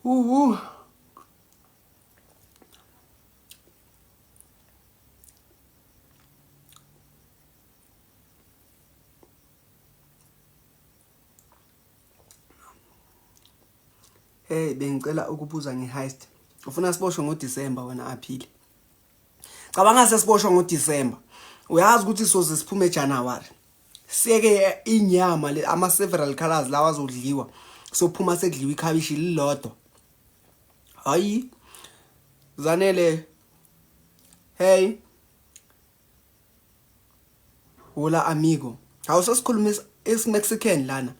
uh Hey, bengicela ukubuza ngeheist. Ufuna siboshwe ngoDisemba wena aphile. Cabanga sesiboshwa ngoDisemba. Uyazi ukuthi soze siphume eJanuary. Siyeke inyama ama several colors lawa azodliwa. Sophuma sekudliwa ikhabishi lilodwa. Hayi. Zanele. Hey. Hola amigo. Awusasikhuluma isi-Mexican lana.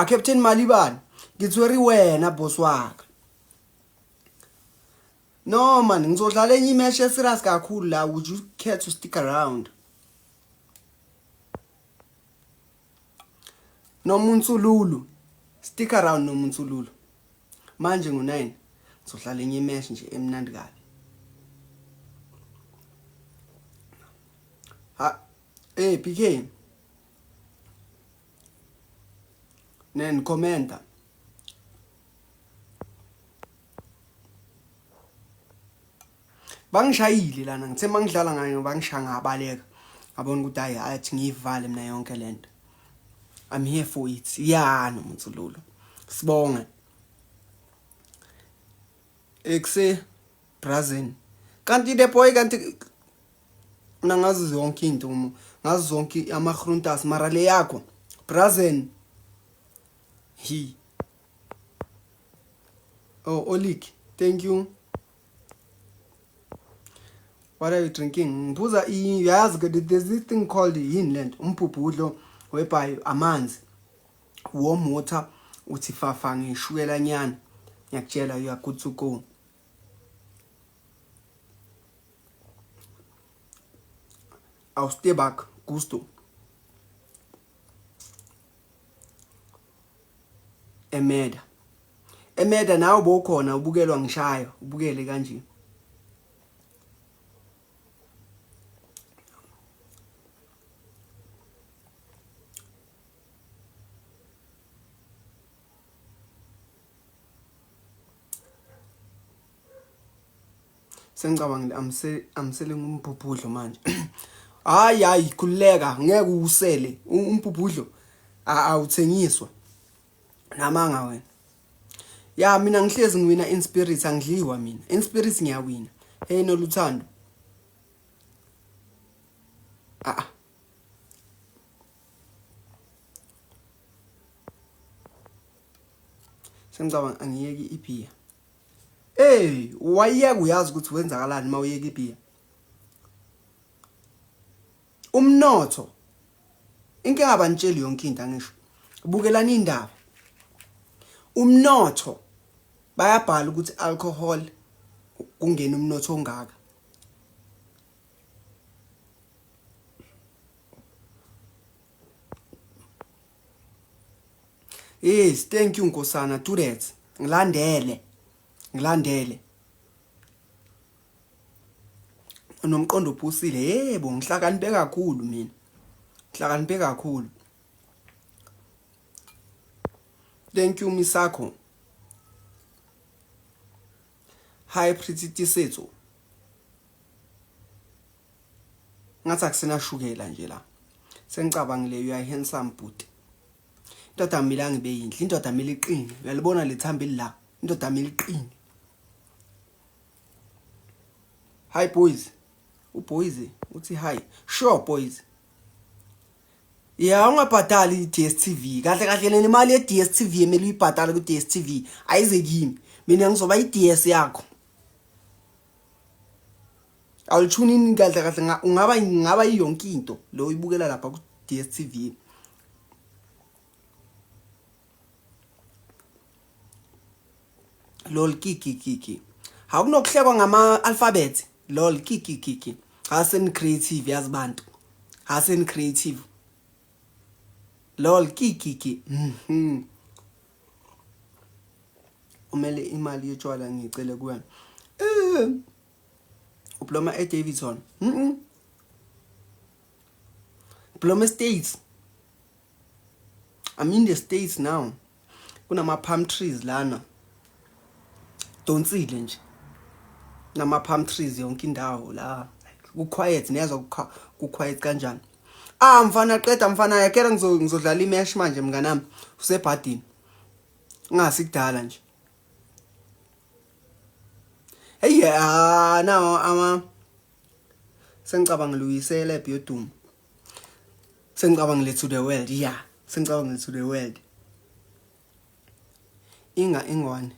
Captain Malibane. Ngithweri wena boss wakhe. No man, ngizodlala enye imatch eserious kakhulu la. Would you care to stick around? Nomunsululu. Stick around Nomunsululu. Manje ngo9 ngizodlala enye imatch nje emnandi kabi. Hey PK. Nen commenta. Bangishayile lana ngithe mangidlala ngayo bangishaya ngabaleka. Ngabona ukuthi hayi athi ngivale mina yonke lento. I'm here for it. Yeah, Nomunsululu. Sibonge. Exe Brazil. Kanti the boy kanti mina ngazi zonke into ngazi zonke amagruntas mara le yakho Brazil. He. Oh, Olik. Thank you. What are you drinking? Ngibuza yazi there's this thing called inland umpupudlo whereby amanzi warm water uthi fafa ngishukela nyana ngiyakutshela you are good to go. I'll stay back gusto. Emeda nawe bokhona ubukelwa ngishayo ubukele kanje. Sengicabangile I'm selling umpupudlo manje. Hayi khuleka ngeke usele umpupudlo awuthengiswa namanga wena. Ya mina ngihlezi ngiwina in spirit angidliwa mina. In spirit ngiyawina. Hey noLuthando. Sengicabanga angiyeki ibeer. Hey, wayeka uyazi ukuthi wenzakalani mawuyeka ibeer. Umnotho. Inkinga abanitsheli yonke into angisho. Bukelani indaba. Umnotho bayabhala ukuthi alcohol kungena umnotho ongaka. Yes, thank you Nkosana to that. Ngilandele. Nomqondo ophusile yebo ngihlakaniphe kakhulu mina. Ngihlakaniphe kakhulu. Thank you Misakho. Hi Pretty Tisetso. Ngathi akusena shukela nje la. Sengicabangile you are handsome but. Indoda mina ngibe yinhle, indoda mina iqine. Uyalibona lethambi la. Indoda mina iqine. Hi boys. Uboys uthi hi. Sure boys. Yeah, ungabhadali iDStv. Kahle lena imali yeDStv emeli uyibhadala kuDStv ayize kimi. Mina ngizoba iDS yakho. Awuthuni ini kahle ungaba yonke into lo uyibukela lapha kuDStv. Lol kiki. Hawunokuhlekwa ngama alphabet. Lol kiki. Hasen creative yazibantu. Hasen creative. Lol kiki. Umele imali yetshwala ngicele kuwena. Uploma eDavidson. Uploma States. I'm in the States now. Kunama palm trees lana. Donsile nje nama palm trees yonke indawo la ku quiet niyazwa ku quiet kanjani. Mfana qeda mfana yakela ngizodlala imesh manje mnganami usebhadini ngasi kudala nje. Hey nawo sengicabanga luyisele ebhodum. Sengicabanga to the world. Yeah, sengicabanga to the world. Ingwane.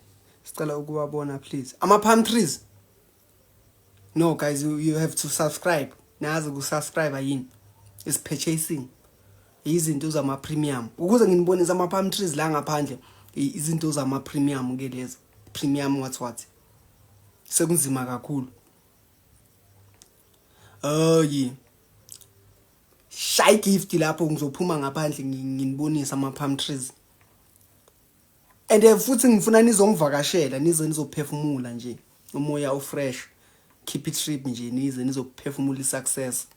Sicela ukuwabona please. Ama palm trees. No guys, you have to subscribe. Nazi ukusubscribe yini. Is purchasing. Izinto zama premium. Ukuze nginibonisa ama palm trees la ngaphandle, izinto zama premium ke lezi. Premium what. Sekunzima kakhulu. Yeah. Shy gift lapho ngizophuma ngaphandle nginibonisa ama palm trees. And futhi ngifuna nizongivakashela nize nizophefumula nje umoya ofresh. Keep it trip nje nize nizophefumula isuccess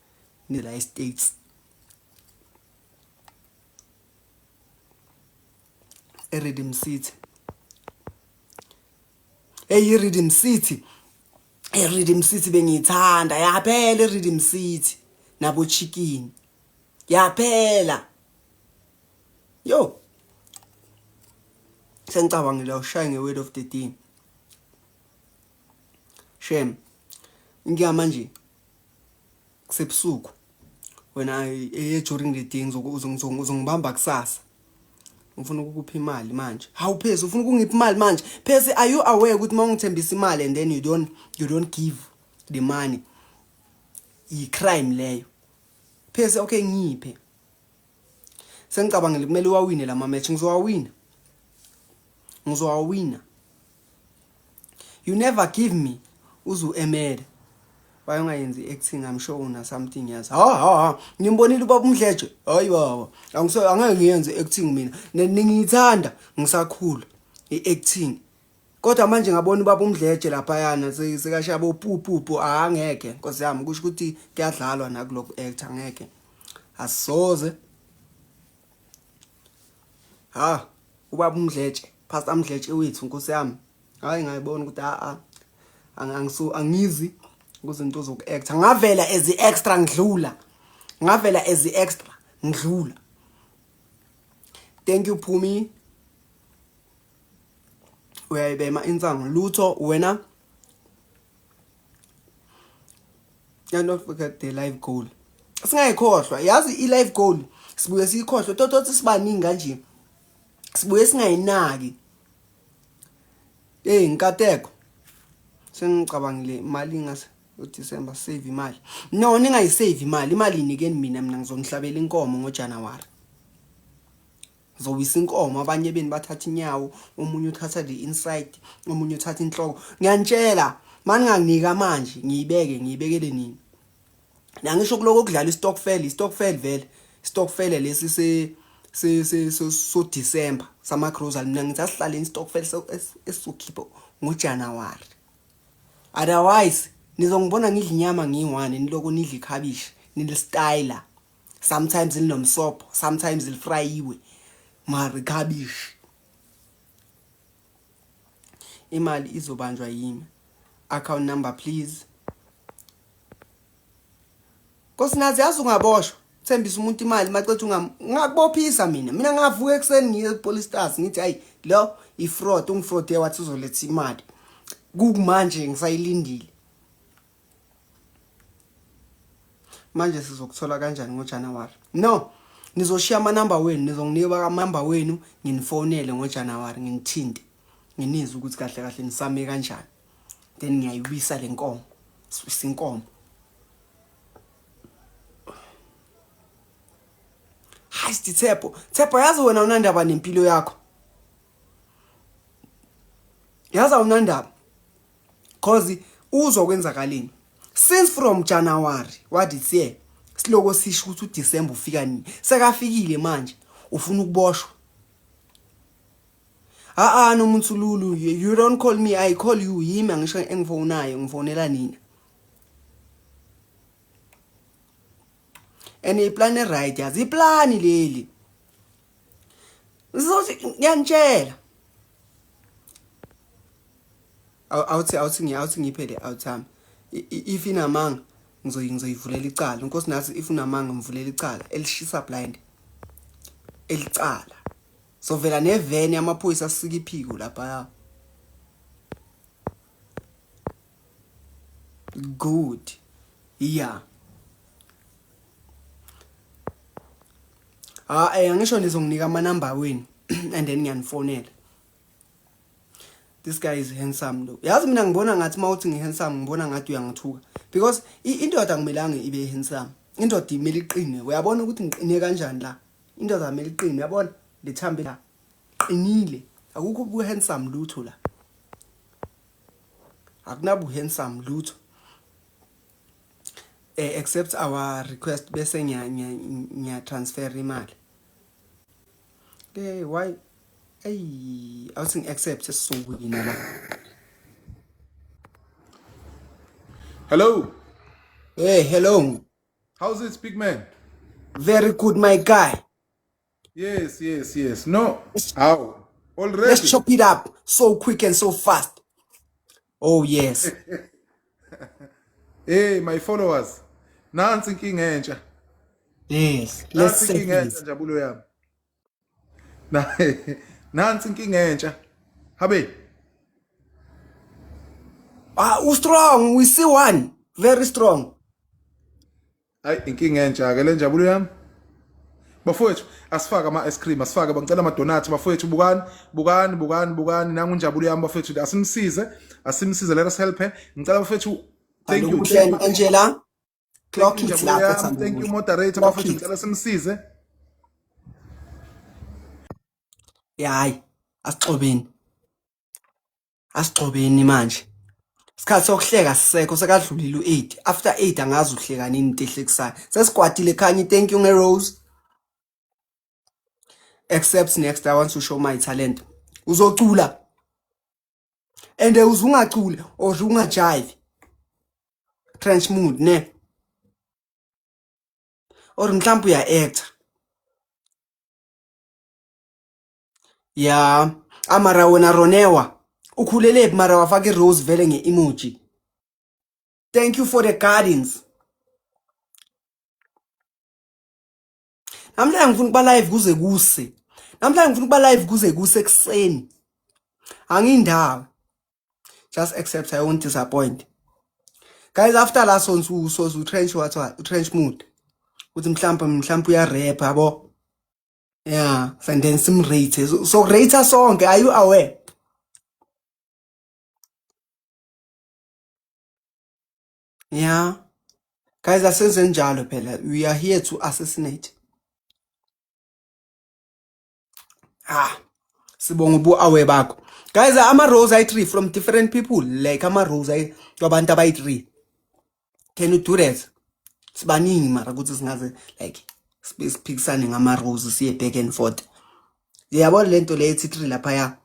ni la States. Rhythm City. Hey Rhythm City. Rhythm City bengithanda yaphela Rhythm City nabo chicken. Yaphela. Yo. Sengicabangela ushaya ngeword of the day. Shem. Ngiya manje kusebusuku. Wena during the day uzongibamba kusasa. Ufuna ukupha imali manje. Hawu pheze ufuna ukungipha imali manje. Pheze are you aware ukuthi mawungithembisa imali and then you don't give the money? I crime leyo. Pheze okay ngiphe. Sengicabangela kumele uwawine la match ngizowawina. You never give me uzu emele. Bayongayenzi acting I'm sure una something else. Ngimbonile ubaba uMdleje. Hayi baba. Angeke ngiyenze acting mina. Ningithanda ngisakhula iacting. Kodwa manje ngabona ubaba uMdleje lapha yana sekashaya bopupupu angeke. Nkosi yami kusho ukuthi kuyadlalwa nakuloko act angeke. Asoze. Ubaba uMdleje, Pastor uMdleje wethu nkosi yami. Hayi ngayibona ukuthi angizi kuzinto zokuact. Ngavela as extra ngidlula. Thank you Phumi. Uyayibema insango lutho wena. And don't forget the life goal. Singayikhohlwa. Yazi i-life goal sibuye siyikhohlwe totothi sibaningi kanje. Sibuye singayinaki. Nkateko. Sengicabangile imali ngase uDecember save imali. No ningayisave imali inikeni mina ngizongihlabela inkomo ngoJanuary. Ngizowisa inkomo abanye beni bathatha inyawo, omunye uthatha the inside, omunye uthatha inhloko. Ngiyanitshela, manje nganginika manje ngiyibekele nini. Nangisho kuloko kudlala istokfel vele. Istokfel lesi so December sama grocery mina ngithi asihlale istokfel esizokhipha ngoJanuary. Otherwise nizongibona ngidla inyama ngiyi1 niloko nidla ikhabishi nilistyle. Sometimes linomsopo, sometimes lifryiwe. Mara ikhabishi. Imali izobanjwa yimi. Account number please. Kosinazi yazi ungaboshwa. Thembisa umuntu imali macethu ngakubophisa mina ngavuka ekseni ngiye police stars ngithi hayi lo ifraud ungifraud wathi uzoletha imali kumanje ngisayilindile manje sizokuthola kanjani ngoJanuary. No nizoshiya ama number wenu nizonginika ama number wenu nginifonele ngoJanuary nginithinte nginizwe ukuthi kahle nisame kanjani then ngiyayibisa lenkomo sinkomo. Hayi Tshepo yazi wena unandaba nempilo yakho. Yaza unandaba. Cause uzokwenzakalini. Since from January what is here? Siloko sisho ukuthi uDecember ufika nini? Sekafikile manje ufuna ukuboshwa. Nomuntu Lulu, you don't call me, I call you. Yimi angisho engifonayo, ngifonela nina. Ene plan right yazi iplani leli. Ngizothi ngiyantshela. awuthi ngiphele awuthami if inamanga ngizoyivulela icala inkosi nathi if unamanga ngivulela icala elishisa blind elicala so vela neveni yamaphoyisa asika iphiko lapha good yeah angisho nizonginika ama number wenu and then ngiyanifonela. This guy is handsome though. Yazi mina ngibona ngathi mawuthi ngihandsome ngibona ngathi uyangithuka because indoda akumelanga ibe handsome. Indoda imele iqine. Uyabona ukuthi ngiqine kanjani la? Indoda imele iqine, uyabona? Lethambe la. Qinile. Akukho bu handsome lutho la. Akunabu handsome lutho. Accept our request bese ngiya transfer imali. Okay, why? Hey, I was saying accept so you know. Hello. Hey, hello. How's it, big man? Very good, my guy. Yes. No. How? Already? Let's chop it up so quick and so fast. Oh, yes. Hey, my followers. Nansi inkinga entsha. Yes. Let's say this. Njabulo yami. Nansi inkinga entsha. Habe. Strong. We see one. Very strong. Ay inkinga entsha ke le njabulo yami. Bafowethu asifaka ama ice cream, asifaka bangicela ama donuts bafowethu bukani nangu njabulo yami bafowethu asimsize let us help her. Ngicela bafowethu thank you Angela. Clock it lapha. Thank you moderator bafowethu ngicela simsize. Hayi, asixobeni manje. Isikhathi sokuhleka sisekho sekadlulile u8. After 8 angazi uhleka nini into ehlekisayo. Sesikwatile khanye thank you ngeRose. Accepts next I want to show my talent. Uzocula. And uzungaculi or ungajive. Trench mood ne. Or mhlawumbe uya actor. Yeah, amara wena Ronewa. Ukhulele mara wafake rose vele nge-emoji. Thank you for the gardens. Namhlanje ngifuna ukuba live kuze kuse. Namhlanje ngifuna ukuba live kuze kuse ekseni. Angindaba. Just accept, I won't disappoint. Guys, after last one so trench trench mood. Uthi mhlawumbe uya rap yabo. Yeah, and then some rate. So rate a song, are you aware? Yeah. Guys, asenze njalo phela. We are here to assassinate. Sibonga ubu awe bakho. Guys, ama rose I3 from different people. Like ama rose abantu abayi3. Can you do that? Sibaningi mara ukuthi singaze like siphikisane ngama rose siye back and forth. Yabona lento le ethi3 lapha ya.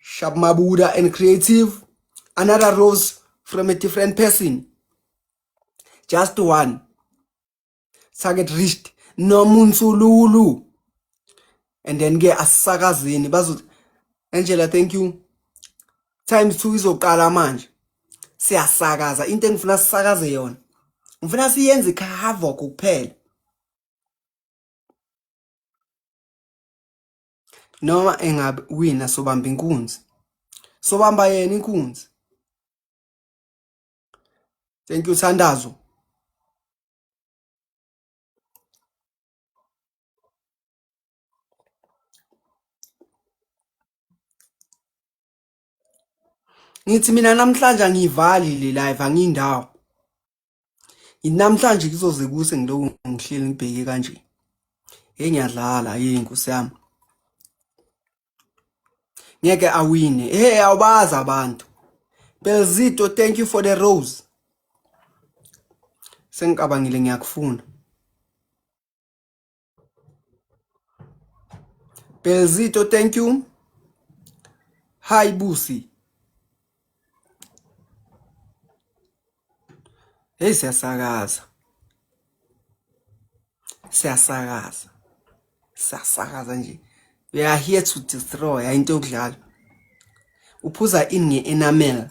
Sharp Mabuda and creative. Another rose from a different person. Just one. Target reached. No Munsululu. And then get asakazini. Bazu Angela, thank you. Times 2 izokala manje. Siyasakaza. Into engifuna sisakaze yona. Ngifuna siyenze havoc kuphela. Noma engabe wina sobamba inkunzi. Sobamba yena inkunzi. Thank you Sandazo. Ngithi mina namhlanje ngivalile live angindawo. Namhlanje kuzoze kuse ngiloku ngihleli ngibheke kanje. Ngiyadlala inkosi yami. Ngeke awine. Hey awubaza abantu. Belzito, thank you for the rose. Sengicabangile ngiyakufuna. Belzito, thank you. Hi Busi. Hey siyasakaza. Siyasakaza nje. We are here to destroy into yokudlala. uphuza ini nge-enamel.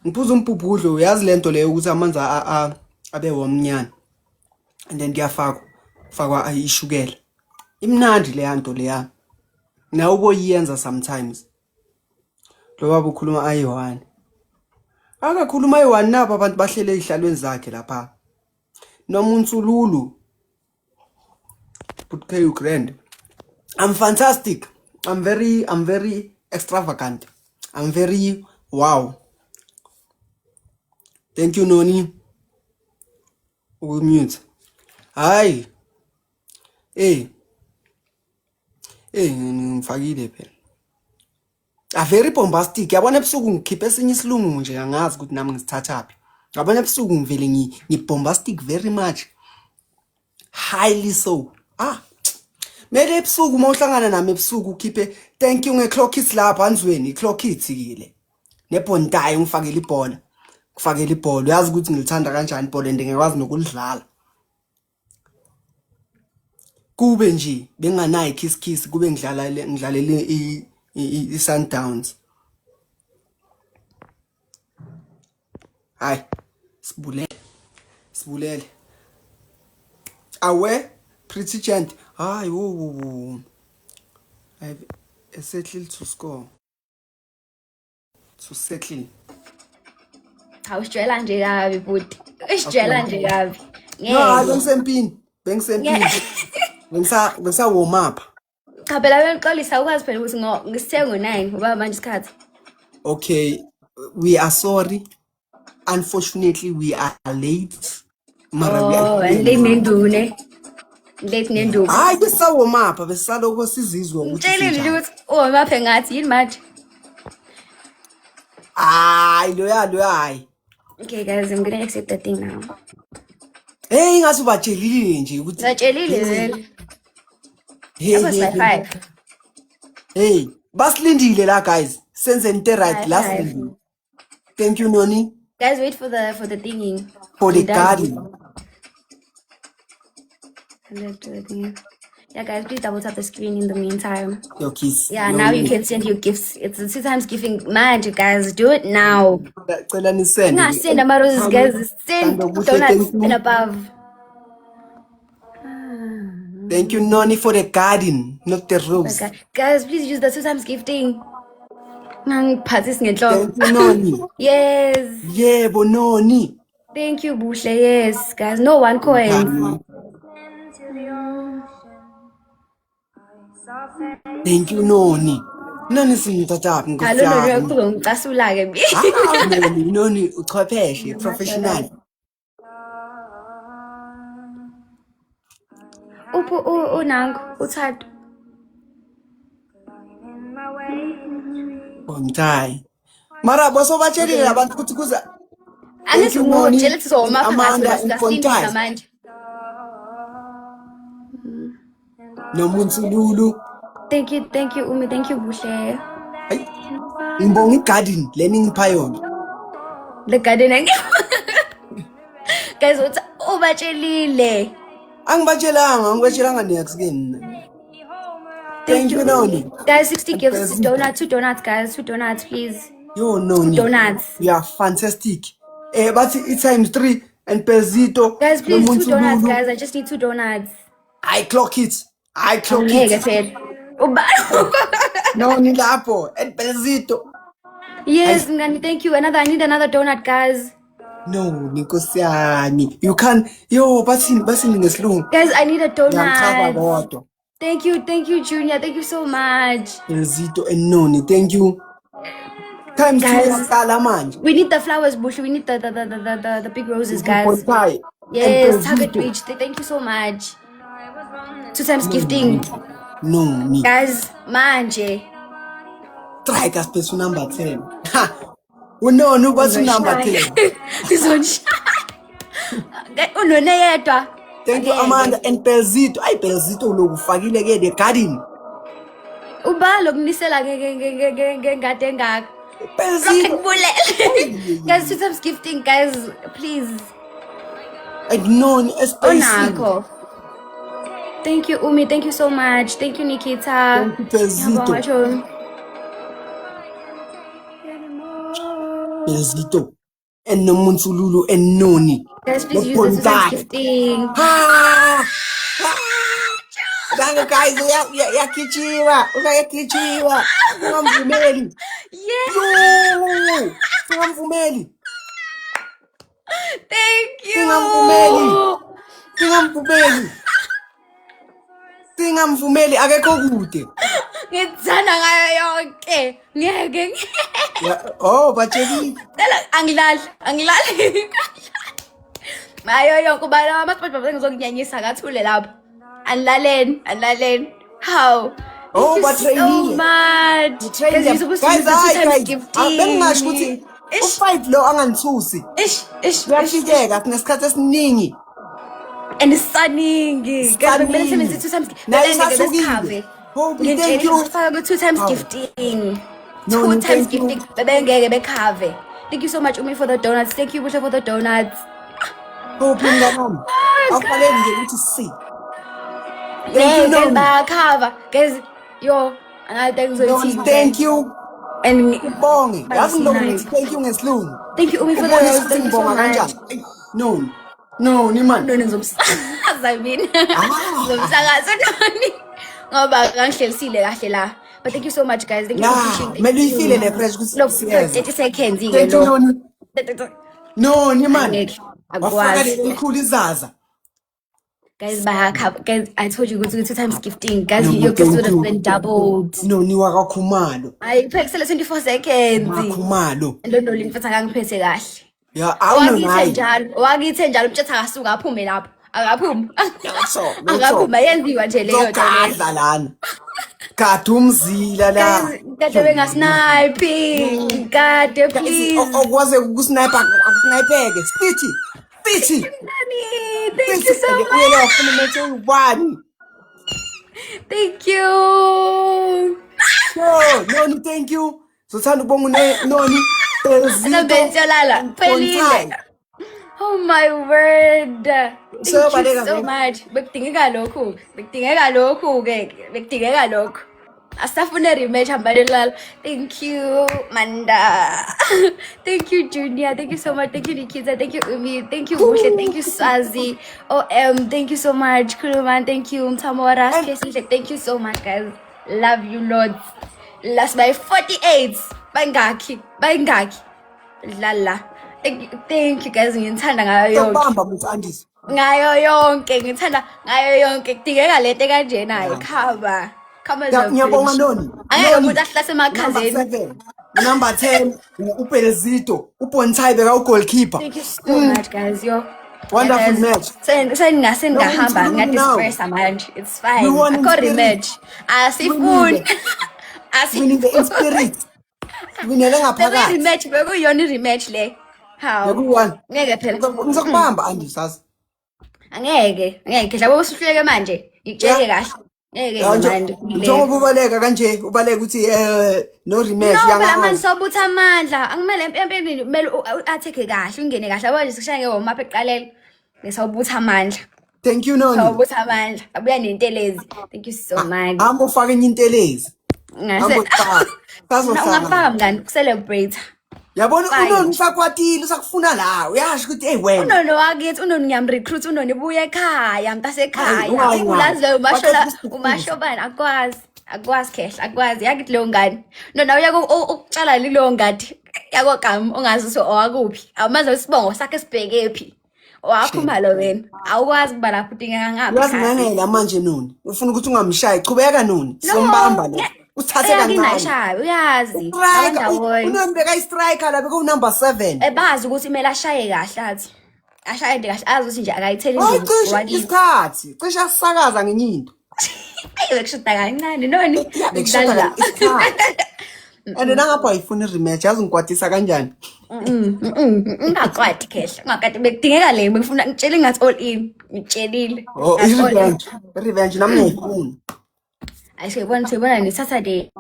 Ngiphuza umpupudlo, uyazi lento leyo ukuthi amanzi abe womnyana. And then kuyafakwa ishukela. Imnandi le nto leya. Na uboyenza sometimes. Lo baba ukhuluma ayi-1. Akakhuluma ayi-1 napa abantu bahlele ihlalweni zakhe lapha. Noma uNtsululu. But K grand. I'm fantastic. I'm very extravagant. I'm very wow. Thank you, Noni. We mute. Hi. Hey. Hey, ngifakile phela. Very bombastic. Yabona ebusuku ngikhiphe esinye isilungu nje angazi ukuthi nami ngisithathaphi. Yabona ebusuku ngivele ngibombastic very much. Highly so. Mele ebusuku uma uhlangana nami ebusuku ukhiphe thank you nge-clock hits lapha anzweni i-clock hits kile. Nebhontayi ngifakele ibhola. Ngifakele ibhola. Uyazi ukuthi ngilithanda kanjani ibhola and ngekwazi nokulidlala. Kube nje benganayi kiss kube ngidlalele i-Sundowns. Hayi sibulele. Awe pretty gent. Hayi wo. I've settled to score. To settle. Awusijwayela nje kabi buti. Usijwayela nje kabi. No, bengisempini. Ngisa warm up. Cha phela bengiqolisa ukwazi phela ukuthi ngisithe ngo9 ngoba manje isikhathi. Okay, we are sorry. Unfortunately, we are late. Mara we are late nendune. Late nenduku. Hayi besa warm up besaloko sizizwe ukuthi Ngitshelile ukuthi warm up engathi yini manje? Hayi lo. Okay guys, I'm going to accept the thing now. Hey, ngathi ubatshelile nje ukuthi Batshelile vele. Hey, That was my 5. Hey, basilindile la guys. Senze into right last Five. week. Thank you Noni Guys, wait for the thingy. for the I'm done. garden. Select the thing. Yeah, guys, please double tap the screen in the meantime. Your kiss. Yeah, now you can send your gifts. It's a 2 times giving. Man, you guys, do it now. Cela nisende. Nah, send the roses, guys. Send donuts and above. Thank you Noni for the garden, not the rose. Okay. Guys, please use the 2 times gifting. Ngiphathise ngenhloko. Thank you Noni. Yes. Yebo Noni. Thank you, Buhle. Yes, guys. No 1 coin. Thank you Noni. Noni simthathapi Hello, ngosiyami. Noni. Noni uchwepheshe professional. Nangu, uThando. Bontai. Mara boso batshelile abantu ukuthi kuza Angithi ngokutshela ukuthi sizoma Amanda phakathi Mpontai. sasindisa manje. noMuntsululo. Thank you, Umi. Thank you, Buhle. Hayi. Ngibonga igarden lengipha yona. The garden. Guys, ubatshelile. Angibatshelanga next again. Thank you Noni. Guys, 60 gifts. Donuts, 2 donuts, guys. 2 donuts, please. Yo Noni. Donuts. You are fantastic. But it's times 3 and Pezito. Guys, please, 2 noMuntsululo. donuts, guys. I just need 2 donuts. I clock it. Ngeke phela. Noni lapho and Pezito. Yes, Ngani, thank you. I need another donut, guys. No, Nkosiyani. You can basini ngesilungu. Guys, I need a Ngiyamchaba donut. kodwa. Thank you, Junior. Thank you so much. Pezito and Noni. Thank you. Times 2 Guys. yaqala manje. We need the flowers, Bush. We need the big roses, guys. Bontai. Yes, target reached. Thank you so much. 2 times gifting. Noni. Guys, manje. Try ka space number 10. Ha. Unoni ubathi number 10. Unone yedwa. Thank you Amanda and Pezito. Ay Pezito lo ufakile ke the garden. Ubalo kunisela ngengade engaka. Pezito. Ngibulele. Guys, 2 times gifting, guys, please. And Noni especially. Onakho. Thank you, Umi. Thank you so much. Thank you, Nikita. Thank you Pezito. Ngiyabonga, Shoni. Belzito and Nomunsululu and Noni. Guys, please use the 2 times gifting. Danga guys, yakichiwa, ukayakichiwa. Ungamvumeli. Yeah. Yo! Ungamvumeli. Thank you. Singamvumeli akekho kude. Ngithanda ngayo yonke. Ngeke. Oh, batsheli. Angilali. Mayo yonke ubala ama-SpongeBob engizokunyanyisa ngathule lapho. Angilaleni. How? Oh, Thank you so much. Guys, bengingasho ukuthi u5 lo angangithusi. Kuyafikeka sinesikhathi esiningi. And saningi. Guys, bekumele senze 2 times. Nayisasukile. Thank you. Ufaka 2 times gifting. 2 times gifting. Bebengeke bekhave. Thank you so much Umi for the donuts. Thank you Busha for the donuts. Mnganami. Awufanele nje ukuthi si. Bakhava. Guys, yo, Thank you. And Bonge. Yazi ukuthi thank you ngesilungu. Thank you Umi for the rose. Thank you so much. No, niman. No, ngizomsakaza mina. Ngizomsakaza nani. Ngoba ngangihlelisile kahle la. But thank you so much guys. Thank you for pushing. Mele uyifile le fresh No, 30 seconds Thank you Noni. No, niman. Akwazi. Wafaka ikhulu izaza. Guys, guys, I told you go to 2 times gifting. Guys, your gifts would have been doubled. No, niwakakhumalo. I pexela 24 seconds. Khumalo. Ndondo lingifetha ngangiphethe kahle. Yeah, awunayi. Wakithe njalo umthetho akasuka aphume lapho. Akaphuma. Akaphuma yenziwa nje leyo nto leyo. Lana. Kade umzila la. Kade bengasnipe. Kade please. Okwaze ukusnipe akusnipeke. Stitchy. Thank you so much. Thank you. Noni, thank you. Sothanda ukubonga Noni. Oh my word. Thank you so much. Bekudingeka lokhu. Asafuna rematch hambalelala. Thank you Manda. Thank you Junior. Thank you so much. Thank you Nikita. Thank you Umi. Thank you Bushe. Thank you Swazi. Thank you so much Kuluman. Thank you Mtamora. Thank you so much guys. Love you loads. Last by 48. Bangaki. Lala. Thank you guys. Ngithanda ngayo yonke. Bamba muthi Andis. Ngayo yonke. Ngithanda ngayo yonke. Kudingeka lento kanjena ekhaba. Ngiyabonga Noni. Angeke umuntu ahlase emakhazeni. Number 10 uBelzito, uBontai beka ugoalkeeper. Thank you so much guys. Yo. Wonderful match. Ngahamba ngadisperse manje. It's fine. Akho rematch. Asifuni. Winning the spirit. Winele ngaphakathi. Rematch bekuyona rematch le. How? Bekuwani. Ngeke phela. Ngizokubamba Andis sazi. Angeke dlaba usuhluleke manje. Ngitsheke kahle. Njengoba ubaleka kanje ubaleka ukuthi no rematch yanga manje sobutha amandla angimele empempeni kumele atheke kahle ungene kahle yabo nje sikushaye ngomapha eqalela ngisawubutha amandla. Thank you Noni. Sawubutha amandla abuya nentelezi. Thank you so much. Hamba ufake enye intelezi. Ungafaka mngani ucelebrate. Yabona uNoni usakwatile usakufuna la uyasho ukuthi hey wena uNoni wakithi uNoni ngiyamrecruit uNoni buya ekhaya mntasekhaya ulazi leyo umashobani akwazi khehla akwazi yakithi leyo ngane nona uya ukutshala leyo ngadi yakogama ongazi owakuphi amaze isibongo sakhe sibhekephi waphuma lo wena awukwazi kuba lapho udingeka ngaphi uyazingangela manje Noni ufuna ukuthi ungamshayi chubeka Noni sombamba la uthathe kancane uyazi uNoni beka istriker la beka unumber 7 bazi ukuthi imela ashaye kahle athi ashaye kahle azi ukuthi nje akayitheli indlela wakithi cisha sisakaza ngenye into bekushuda kancane Noni bekushuda isikhathi and nangapha ayifuna rematch yazi ngikwatisa kanjani ungakwati khehla ngakade bekudingeka le ngifuna ngitshela ngathi all in ngitshelile revenge nami ngiyifuna ayisebona ni Saturday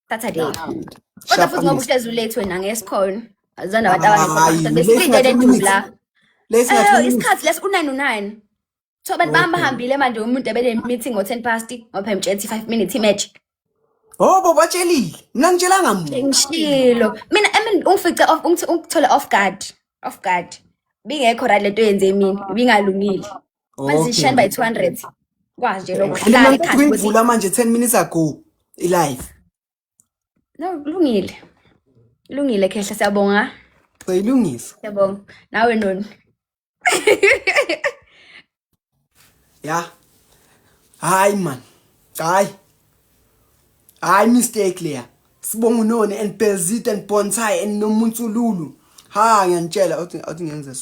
kodwa futhi ngoba uhlezi late wena ngesikhona azana abantu abaningi besilindele ndula isikhathi lesi u9 so abantu bahambile manje umuntu ebele meeting ngo10 past ngoba emtshela 5 minutes match Oh bobatshelile mina ngitshelanga muntu Ngishilo. Mina I mean ungifice off ungithola off guard. Off guard. Bingekho right lento yenze mina. Bingalungile. Manje shine by 200. Kwazi nje lokuhlala mina ekhaya ukuthi ngivula manje 10 minutes ago live no lungile. Lungile khehla siyabonga. sayilungisa Siyabonga. Nawe noni. ya hayi man hayi mistake leya sibonga unone and Belzit and Bonsai and noMuntsululo ha ngiyanitshela uthi ngenze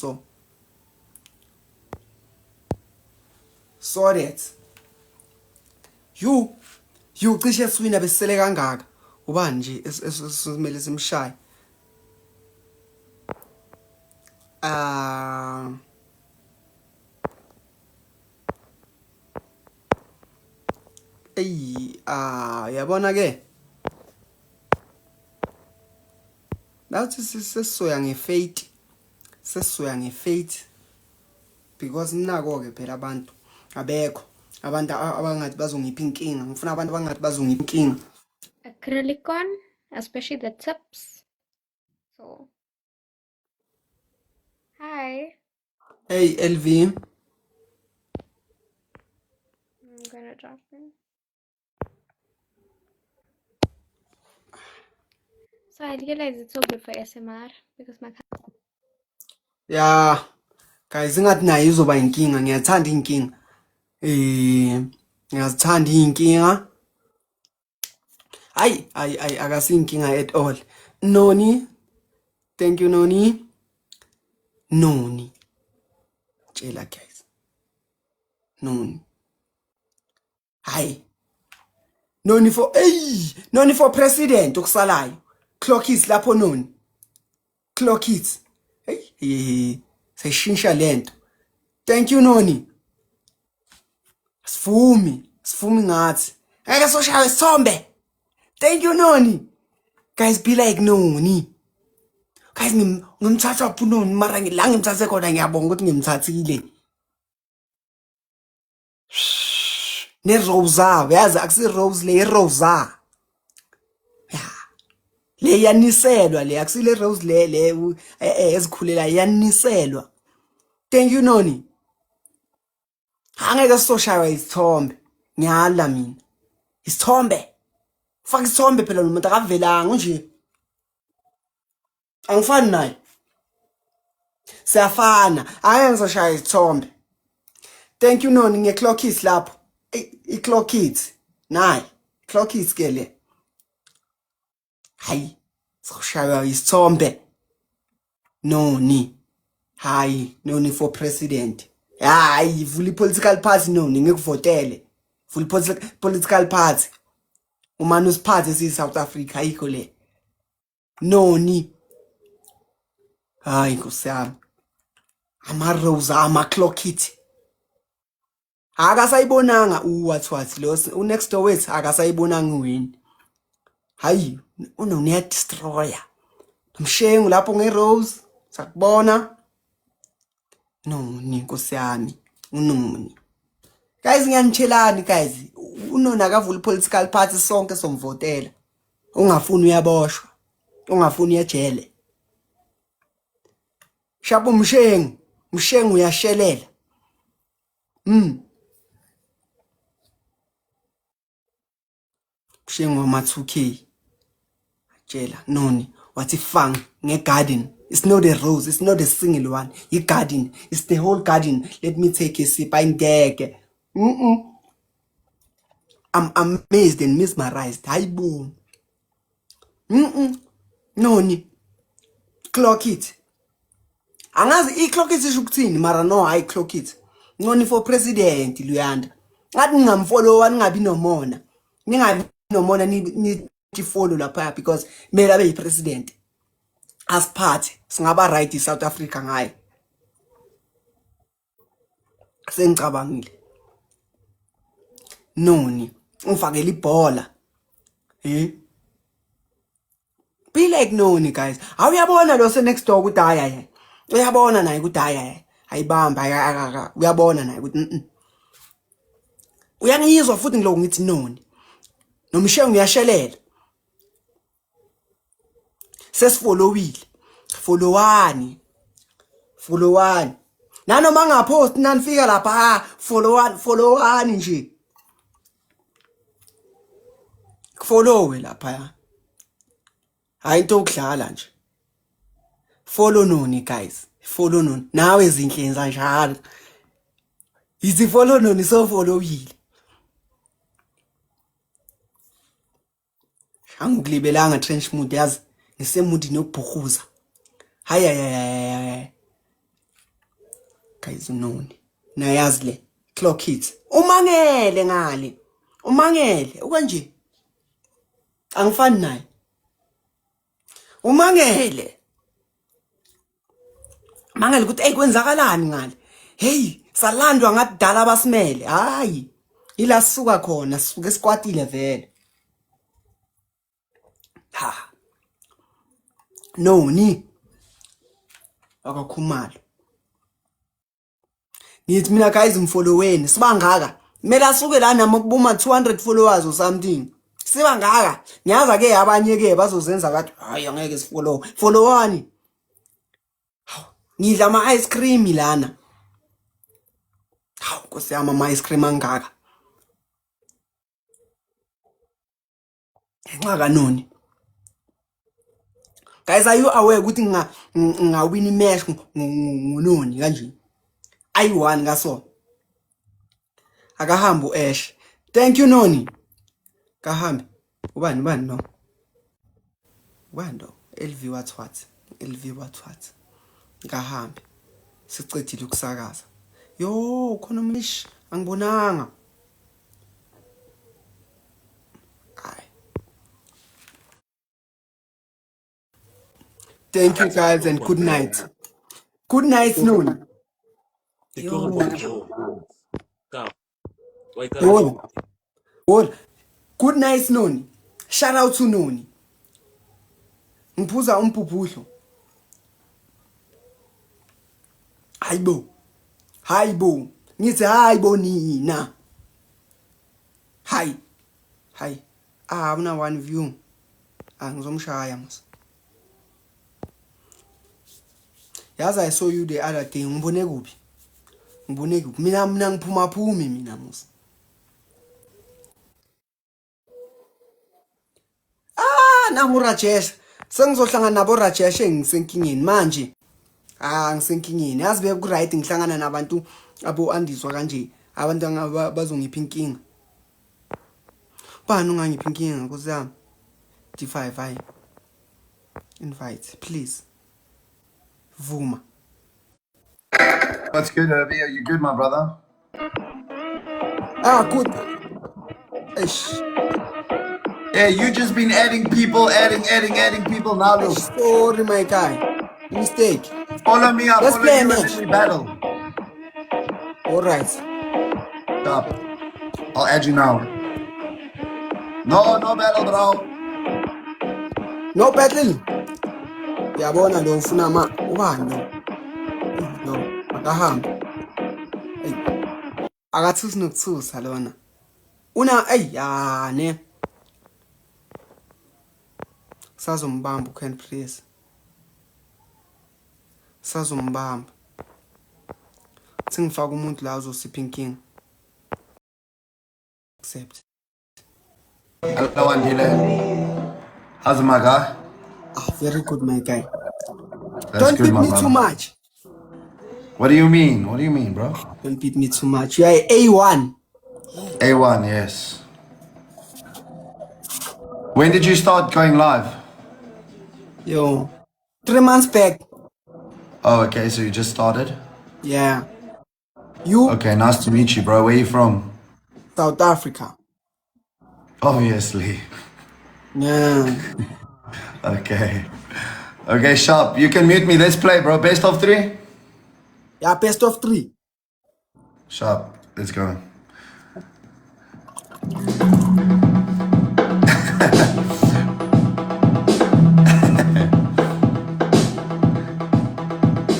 so that you cishe swina besele kangaka ubani nje esimele simshaye yabona ke nathi sesisoya ngefate because nako ke phela abantu abekho abantu abangathi bazongipha inkinga ngifuna abantu abangathi bazongipha inkinga Acrylic on, especially the tips. So hi. hey LV I'm gonna drop in. So I realize it's so good for SMR because my ya guys ingathi nayo izoba inkinga ngiyathanda inkinga ngiyazithanda inkinga hayi akasinkinga at all Noni thank you Noni tshela guys Noni hayi Noni for president okusalayo clock is lapho Noni clock it hey seshintsha lento thank you Noni sifumi ngathi ake soshaya isithombe thank you Noni guys be like Noni guys ngimthatha uphi Noni mara la ngimthathe khona ngiyabonga ukuthi ngimthathile ne Rosa yazi akusi Rose le Rosa le yaniselwa le akusile Rose le ezikhulela yaniselwa thank you Noni angeke soshaya isithombe ngiyala mina isithombe faka isithombe phela umuntu akavelanga nje angifani naye siyafana ayenza shaya isithombe thank you Noni ngeclock is lapho iclock it nayi clock is ke le hayi soshaya isithombe Noni hayi Noni for president hayi vula political party Noni ngikuvotele vula political party umani usiphathe si South Africa ayikho le Noni hayi nkosiyami ama Rose ama clock it akasayibonanga uwathi lo next door wethu akasayibonanga wini hayi unone destroyer umshengu lapho ngeRose sakubona Noni nkosiyami unoni guys ngiyanitshelani guys unona akavula political party sonke somvotela ungafuni uyaboshwa ungafuni ejele shapo mshengu uyashelela mshengu wama 2K tshela Noni wathi fang ngegarden it's not a rose it's not a single one i garden it's the whole garden let me take a sip ayindeke I'm amazed and mesmerized hayibo Noni clock it angazi clock it isho ukuthini mara no hayi clock it Noni for president Luyanda ngathi ngingamfollow ningabi nomona ningabi nomona ni follow lapha because mele abe yipresident asiphathe singaba right eSouth Africa ngaye sengicabangile Noni ungifakela ibhola be like Noni guys awuyabona lo se next door ukuthi haya uyabona naye ukuthi haya ayibamba uyabona naye ukuthi uyangiyizwa futhi ngiloko ngithi Noni Nomshe ngiyashelela. Sesifollowile. Followani. Nanoma ngapost nanifika lapha followani nje. Followe lapha. Hayi into okudlala nje. Follow Noni guys. Follow Noni. Nawe ezinhlenza njalo. Izi follow Noni so followile. Angikulibelanga trench mood yazi. Ngisemood nokubhukuza. Hayi. Guys Noni. Nayazi le. Clock hits. Umangele ngale. Umangele ukanje. Angifani naye. Umangele ukuthi kwenzakalani ngale. Hey, salandwa ngathi dala abasimele. Hayi. Ila sisuka khona, sisuke esikwatile vele. Ha. Noni. Akakhumalo. Ngithi mina guys mfolloweni, sibangaka. Mela asuke la namabuma 200 followers or something. Sibangaka. Ngiyaza ke abanye ke bazozenza kathi hayi angeke sifollow. Followani. Ngidla ama ice cream lana. Hawu Nkosi yami ama ice cream angaka. Nxa kanoni. Guys, are you aware ukuthi ngawin imatch ngononi kanje? I1 ngaso. Akahambu Ash. Thank you Noni. Kahambe. Ubani no? Ubani LV what? LV what? Kahambe. Sicethile ukusakaza. Yo, khona umlish angibonanga. Hayi. Thank you guys and good night. Good night Noni. Good night Noni. Shout out to Noni. Ngiphuza umpuphuhlo. Hayibo. Ngithi hayibo nina. Hi. Una one view. Ngizomshaya mos. Yazi I saw you the other day. Ngibone kuphi? Mina ngiphuma phumi mina mos. Namurajesh. Sengizohlangana nabo Rajesh ngisenkingeni manje. Ngisenkingeni. Yazi beku right ngihlangana nabantu abo andizwa kanje. Abantu bazongipha inkinga. Bani ungangipha inkinga Nkosi yami? D5 hayi. Invite please. Vuma. What's good, Herbie? Are you good, my brother? Good. Ish. Yeah, you just been adding people now. Look, Sorry, my guy. Mistake. follow me up. Let's Follow play a me match. when we battle. Alright. Stop. I'll add you now. No battle, bro. No battle. Yabona lo ufuna ubani lo? No, akahamba. Hey. Akathusi nokuthusa lona. Ne. Sazombamba uCan please. Sazombamba. Singifaka umuntu la uzosipha inkinga. Accept. Hello, Andile. How's my guy? Very good, my guy. That's Don't good, beat my me brother. too much. What do you mean, bro? Don't beat me too much. You are A1. A1, yes. When did you start going live? Yo. 3 months back. Oh, okay, so you just started? Yeah. You? Okay, nice to meet you, bro. Where you from? South Africa. Obviously. Yeah. Okay. Okay, sharp. You can mute me. Let's play, bro. Best of 3? Yeah, best of 3. Sharp. Let's go.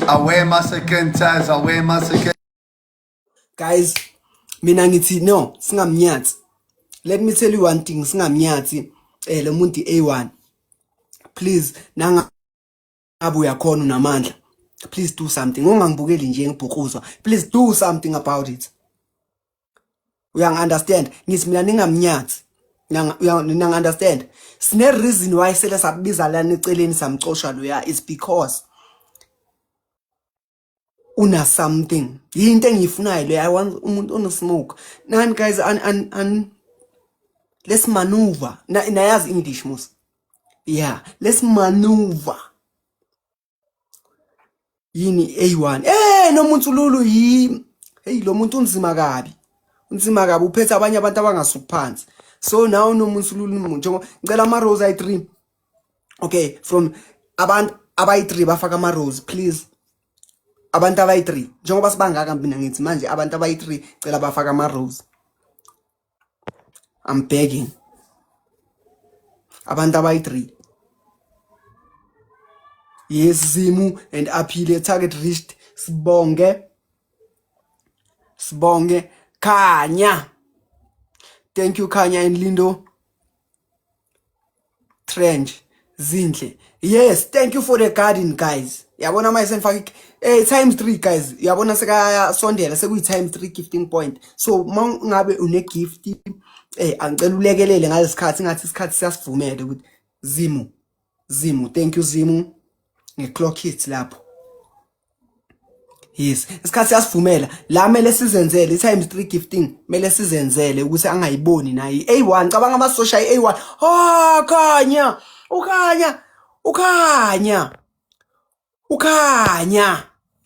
Away massacre Taz, away massacre. Guys, mina ngithi no, singamnyathi. let me tell you one thing, singamnyathi lo muntu A1, please nanga abu uyakhona unamandla, please do something. Ungangibukeli nje ngibhukhuzwa, please do something about it. Uyang-understand? Ngithi mina ningamnyathi. Uyang-understand? Sine reason why sele sabiza lana eceleni samcosha loya is because una something. Yinto engiyifunayo le, I want umuntu onosmoke. Nani guys, let's maneuver. Nayazi English mos. Yeah, let's maneuver. Yini A1. No muntu lulu yi. Hey, lo muntu unzima kabi. Unzima kabi uphethe abanye abantu abangasuphansi. So now no muntu lulu njengoba ngicela ama rose ayi3. Okay, from abantu abayi3 bafaka ama rose please. Abantu abayi3 njengoba sibangaka mina ngithi manje abantu abayi3 cela bafaka ama rose. I'm begging. Abantu abayi3. Yes, Zimu and Aphile target reached. Sibonge Khanya. Thank you Khanya and Lindo. Trench Zinhle. Yes, thank you for the garden guys. Yabona myself times 3 guys. Yabona seka sondela sekuyi times 3 gifting point. So mangabe une gift angicela ulekelele ngalesikhathi ngathi isikhathi siyasivumela ukuthi Zimu thank you Zimu ngeclock hits lapho. Yes, isikhathi siyasivumela la mele sizenzele times 3 gifting mele sizenzele ukuthi angayiboni naye A1 cabanga ama social A1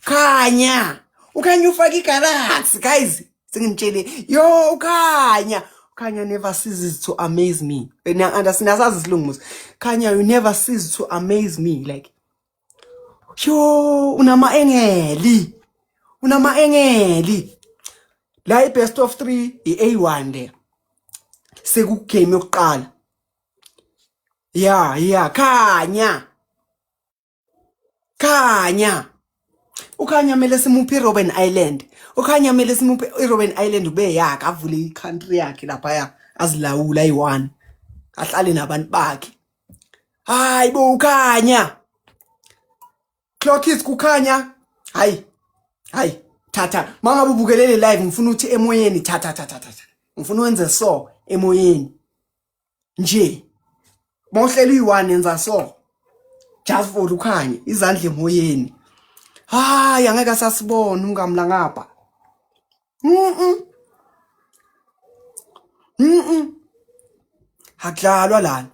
Khanya ufaka igalaxy guys singintshele yo Khanya never ceases to amaze me. Understand isilungu Khanya you never cease to amaze me like yo unama engeli la best of 3 A1 there seku game yokuqala. Yeah Khanya mele simuphi Robben Island. Khanya mele simuphi Robben Island ube yakhe avule icountry yakhe lapha ya azilawula i1 ahlale nabantu bakhe. Hayi bo Khanya clock is kukhanya. Hayi tata mangabe ubukelele live ngifuna uthi emoyeni tata ngifuna wenze so emoyeni nje mawuhleli i1 enza so just for ukhanya izandla emoyeni. Hayi angeke sasibona ungamla ngapha. Hakudlalwa lana.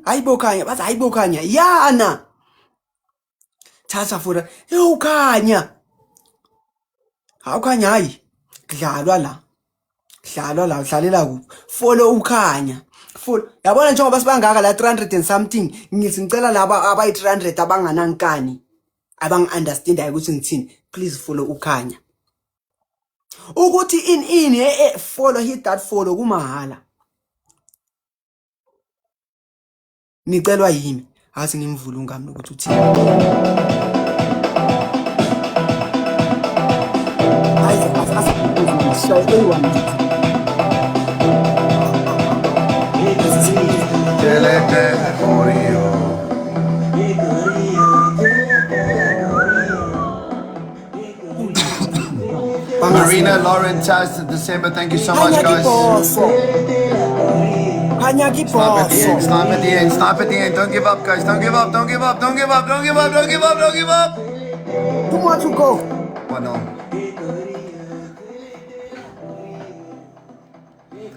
Hayibo Khanya bathi hayibo Khanya yana thatha for yo Khanya. Hawu Khanya hayi kudlalwa la udlalela ku follow uKhanya. Yabona njengoba sibangaka la 300 and something ngithi ngicela laba abayi 300 abanganankani abang-understand ukuthi ngithini please follow uKhanya ukuthi in follow hit that follow kumahala nicelwa yimi hasi ngimvula ungami ukuthi uthini. Marina, Lauren, Taz, December, thank you so much, guys. Snipe at the end. Don't give up, guys. Don't give up. Too much to go. What no?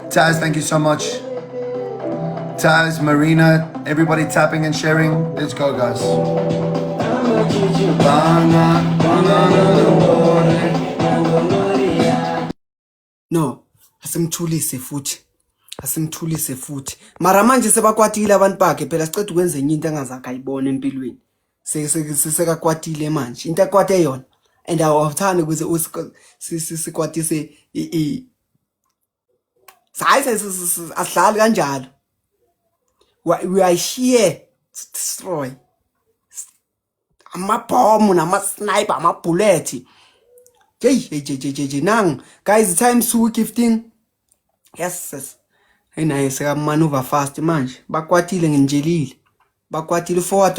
Taz, thank you so much. Taz, Marina, everybody tapping and sharing. Let's go, guys. No, asimthulise futhi mara manje sebakwatile abantu bakhe phela sicela ukwenza enye into engazakhe ayibone empilweni sekakwatile manje into akwate yona and awuthanda ukuthi sikwatise asidlali kanjalo. We are here to destroy amabhomu nama-sniper ama-bullet. Hey, nang guys, times 2 gifting Yes sis. Hey naye seka maneuver fast manje. Bakwatile nginjelile. Bakwatile forward.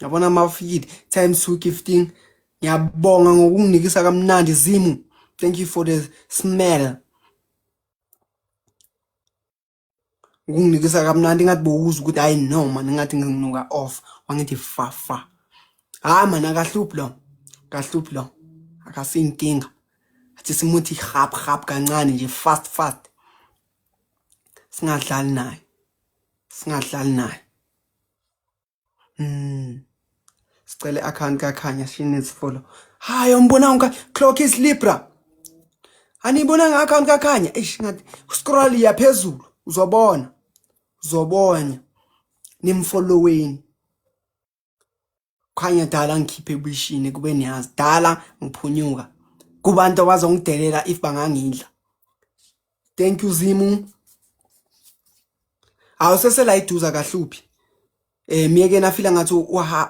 Yabona amafeed times 2 ngiyabonga ngokunginikisa kamnandi Zimu. Thank you for the smell. Ukunginikisa kamnandi ngathi bowuza ukuthi hayi no man ngathi nginuka off. Wangithi fa. Man akahluphi lo. Akasinkinga. Athi simuthi hap kancane nje fast. Singadlali naye. Sicele account kaKhanya she needs follow. Hayi umbona unka clock is Libra. Anibona nga-account kaKhanya ngathi scroll yaphezulu uzobona nimfolloweni. Khanya dala ngikhiphe ebishini kube niyazi dala ngiphunyuka kubantu abazongidelela if bangangidla. Thank you Zimu. Awusesela iduza kahluphi. Miyeke nafila ngathi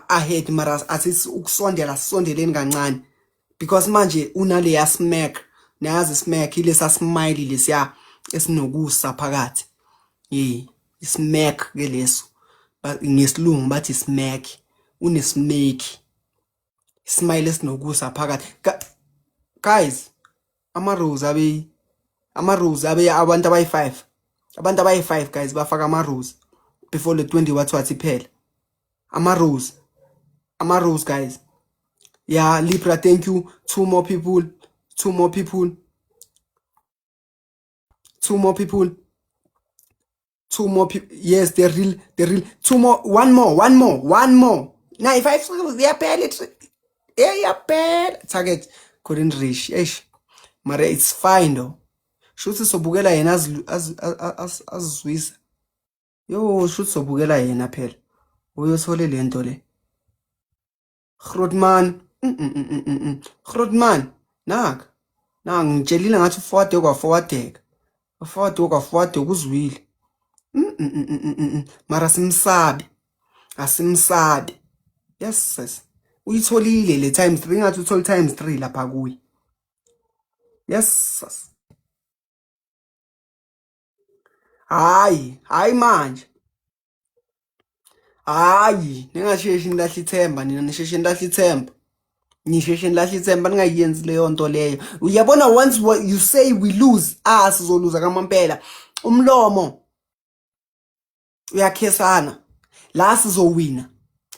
ahead mara athi ukusondela sondeleni kancane because manje unale ya smack nayazi smack ile sa smile lesiya esinokusa phakathi. Smack ke leso ngesilungu bathi smack unesmake smile esinokusa phakathi. Guys ama-rose abe abantu abayi5 guys bafaka ama-rose before the 20 wathi iphela. Ama-rose guys. Yeah, Libra, thank you. Two more people. Yes, the real. Two more. One more. 95 yaphela. Yaphela. Target couldn't reach. Mara it's fine though. Shuthi sobukela yena azizwisa. Shuthi sobukela yena phela. Uyothole lento le. Grootman. Grootman. Ngitshelile ngathi forward kuzwile. Mara asimsabi. Yes sis. Uyitholile le times 3 ngathi uthole times 3 lapha kuyi. Yes sis. Hayi manje. Ningasheshi nilahla ithemba nina nisheshe nilahla ithemba ningayenzi leyo nto leyo. Uyabona once you say we lose sizoluza kamampela. Umlomo uyakhesana la sizowina.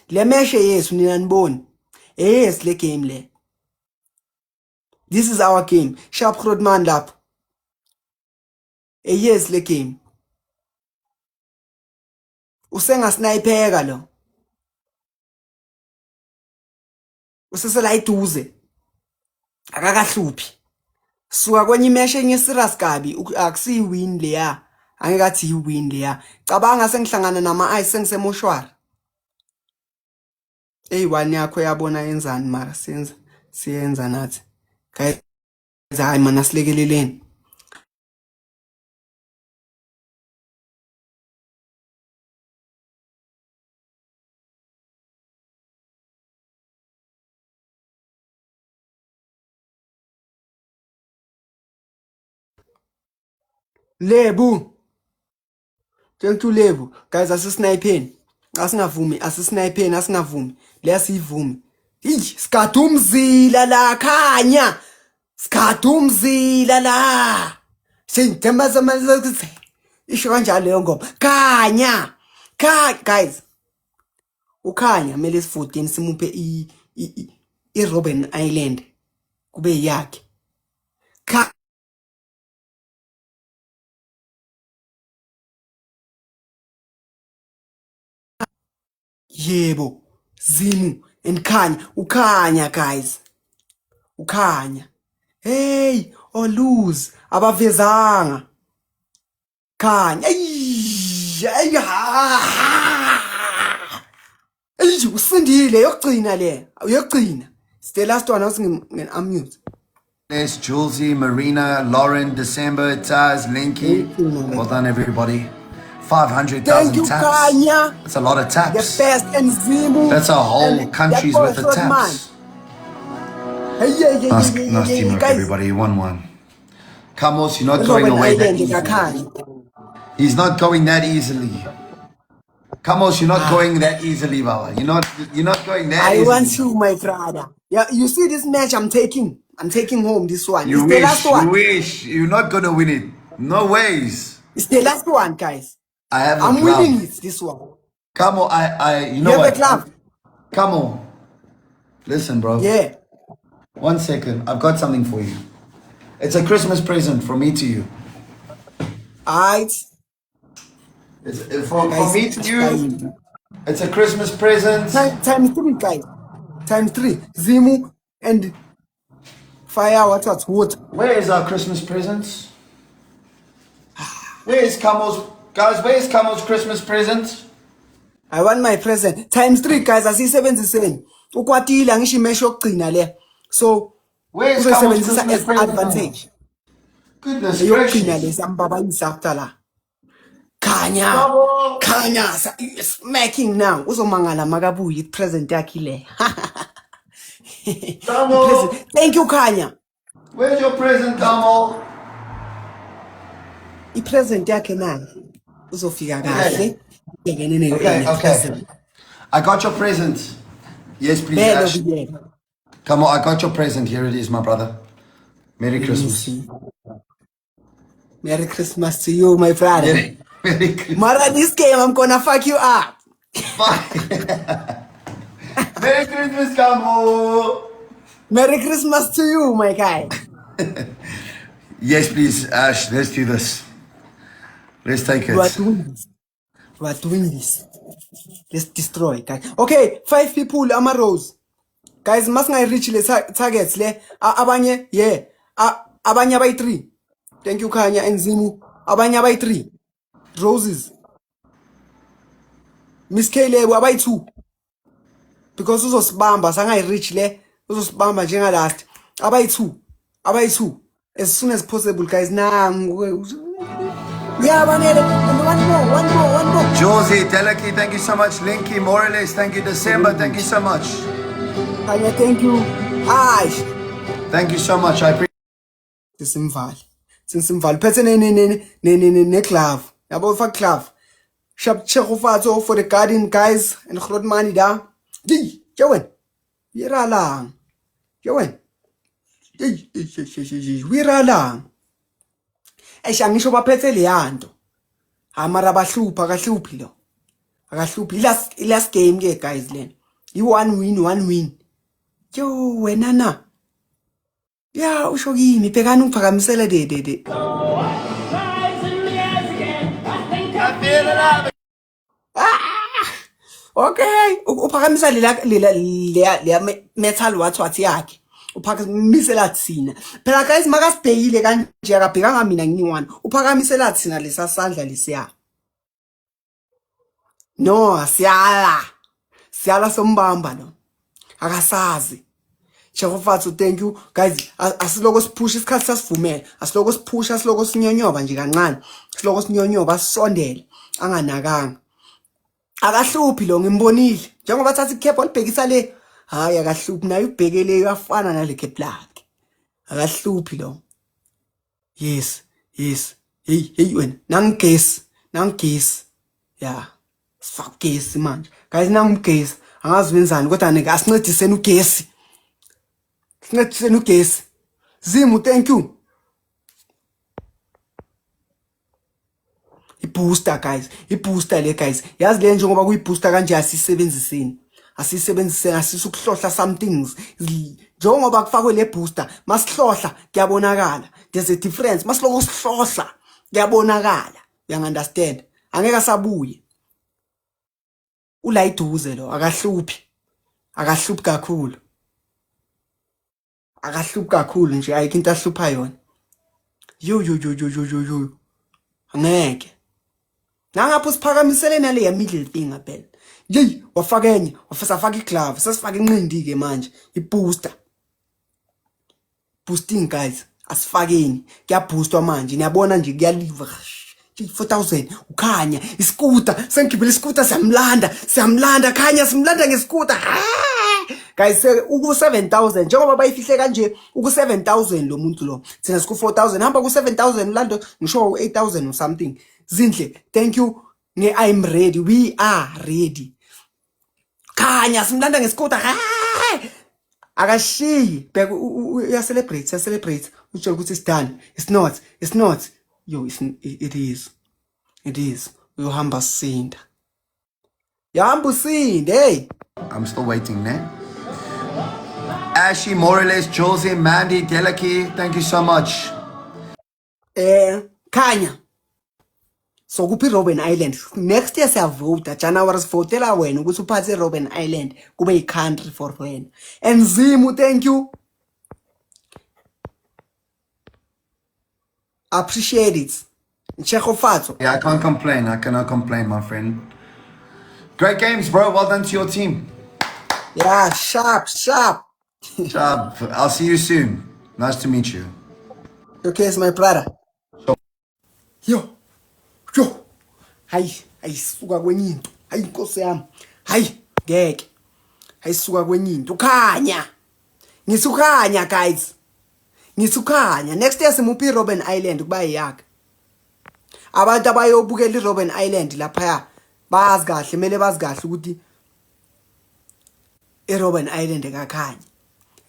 Le meshe yesu nina niboni. Yes le game le. This is our game. Sharp Grootman lapho. Yes le game. Usengasnayipeka lo. Usesela iduze. Akakahluphi. Suka kwenye imeshe ngeserious kabi akusi win leya. Angekathi win leya. Cabanga sengihlangana nama ice sengisemoshwari. One yakho yabona yenzani mara siyenza nathi. Guys hayi mana silekeleleni. Lebu. Thank you Lebu. Guys asisnayipeni. Asingavumi. Le siyivumi. Sikadumzila la Khanya. Sikadumzila la. Sithemba zamazwe. Isho kanjalo leyo ngoma. Khanya. Guys. uKhanya mele sivoteni simuphe iRobben Island kube yakhe. Yebo, Zimu and uKhanya guys. uKhanya. Hey, lose abavezanga. Khanya. Usindile yokugcina le. Uyogcina. It's the last one unmute. There's Julesy, Marina, Lauren, December, Taz, Linky. Well done, everybody. 500,000 taps. Khanya. That's a lot of taps. The best and Zimu. That's a whole country's worth of taps. Nice teamwork, guys. everybody. 1-1. Camus, you're not going Robben away that Island easily. ngakhanya. He's not going that easily. Camus, you're not going that easily, Baba. You're not going that I easily. want you, my brother. Yeah, you see this match I'm taking home this one. You It's the last wish, one. you wish. You're not gonna win it. No ways. It's the last one, guys. I have a I'm glove. winning it, this one. Come on, you know You have what? a glove? Come on. Listen, bro. Yeah. 1 second. I've got something for you. It's a Christmas present from me to you. Alright. It's from me to you. It's a Christmas present. Times 3, guys. Times 3. Zimu and fire, what? Where is our Christmas presents? Where is Camo's? Guys, where is Camo's Christmas present? I want my present. Times 3, guys. Asisebenziseni. Ukwatile angisho imesho yokugcina le. So, Where is Camo's uzosebenzisa Christmas as present? advantage. Goodness Yokugcina gracious. le sambabalisa after la. Khanya. Camo. Khanya. Smacking now. Uzomangala makabuyi present yakhe le. Camo. Thank you, Khanya. Where's your present, Camo? I-present yakhe nayo uzofika kahle. Okay. I got your present. Yes, please, Belo Ash. biyela. Come on, I got your present. Here it is, my brother. Merry Christmas. Merry Christmas to you, my brother. Merry Christmas. Mara, this game, I'm gonna fuck you up. Merry Christmas, Camo. Merry Christmas to you, my guy. Yes, please, Ash. Let's do this. Let's take You are it. doing this. You are doing this. Let's destroy, guys. Okay, 5 people, Amaros. Guys, masingay reach le targets le. Abanye, yeah. Abanye by 3. Thank you, Khanya and Zimu. Abanye by 3. Roses. Miss Caleb by 2. Because uzosibamba sangay reach le. Uzosibamba njenga last. Abay 2. Abay 2. As soon as possible, guys. Yeah, one more. Josie, Teleki, thank you so much. Linky, Morales, thank you. December, thank you so much. Khanya, thank you. Ash. Thank you so much. I appreciate Simval. Petse ne glove. Yabo fa glove. Shap chegofatso for the garden, guys. And groot money da. Di, Jowen. Wira lang. Jowen. Wira lang. Eshangisho baphethe le yanto. Amara bahlupha kahluphi lo. Akahluphi last game ke guys lena. I1 win. Yo wena na. Ya usho kimi bhekana ungiphakamisele de. Okay, uphakamisa le metal wathi yakhe. Uphakamisela thina. Phela guys makasibhekile kanje akabhekanga mina ngini1. Uphakamisela thina lesasandla lesiya. No, siyala sombamba no. Akasazi. Chegofatso, thank you guys. Asiloko sipush isikhathi sasivumela. Asiloko sipush, asiloko sinyonyoba nje kancane. Asiloko sinyonyoba sisondele anganakanga. Akahluphi lo ngimbonile. Njengoba thatha ikhepo libhekisa le. Hayi akahluphi nayo ubhekele uyafana nale cap lakhe. Akahluphi lo. Yes. Hey wena. Nangigesi. Yeah. Fuck gesi manje. Guys nangigesi. Angazi wenzani kodwa nike asincediseni ugesi. Sincediseni ugesi. Zimu, thank you. I-booster guys. I-booster le guys. Yazi le njengoba kuyi-booster kanje asisebenziseni. Asisukuhlohla some things. Njengoba kufakwe le booster, masihlohla kuyabonakala. There's a difference. Masiloko sihlohla kuyabonakala. You understand? Angeke sabuye. Ula iduze lo akahluphi. Akahluphi kakhulu. Akahluphi kakhulu nje ayikho into ahlupha yona. Yo. Angeke. Nangapho siphakamisele nale ya middle finger phela. Yey, wafaka enye, wafaka iglove, sasifaka inqindi ke manje, ibooster. Boosting guys, asifakeni. Kuyaboostwa manje, niyabona nje kuyaliva. 4000 ukhanya iscooter sengigibela iscooter siyamlanda Khanya simlanda ngescooter Guys, uku 7,000 njengoba bayifihle kanje uku 7,000 lo muntu lo. Thina siku 4,000 hamba ku 7,000 Lando ngisho 8,000 or something. Zinhle, thank you. I'm ready. We are ready. Khanya simlanda ngesikota. Akashiyi. Bheka uya celebrate. Utshela ukuthi it's done. It's not. Yo, it is. Uyahamba sinda. Yahamba usinde, hey. I'm still waiting there. Ashy, Morales, Josie, Mandy, Delaki, thank you so much. Khanya. So kuphi Robben Island. Next year siyavota. January sivotela wena ukuthi uphathe Robben Island kube i-country for wena. And Zimu, thank you. Appreciate it. Ncheko Fato. Yeah, I can't complain. I cannot complain, my friend. Great games, bro. Well done to your team. Yeah, sharp. Job. I'll see you soon. Nice to meet you. Okay, it's my brother. Yo. Hayi suka kwenye into. Hayi Nkosi yami. Hayi ngeke. Hayi suka kwenye into. Khanya. Ngisukhanya guys. Ngisukhanya. Next year simuphi Robben Island kuba yakhe. Abantu abayobukela iRobben Island lapha bazi kahle mele bazi kahle ukuthi iRobben Island ekakhanya.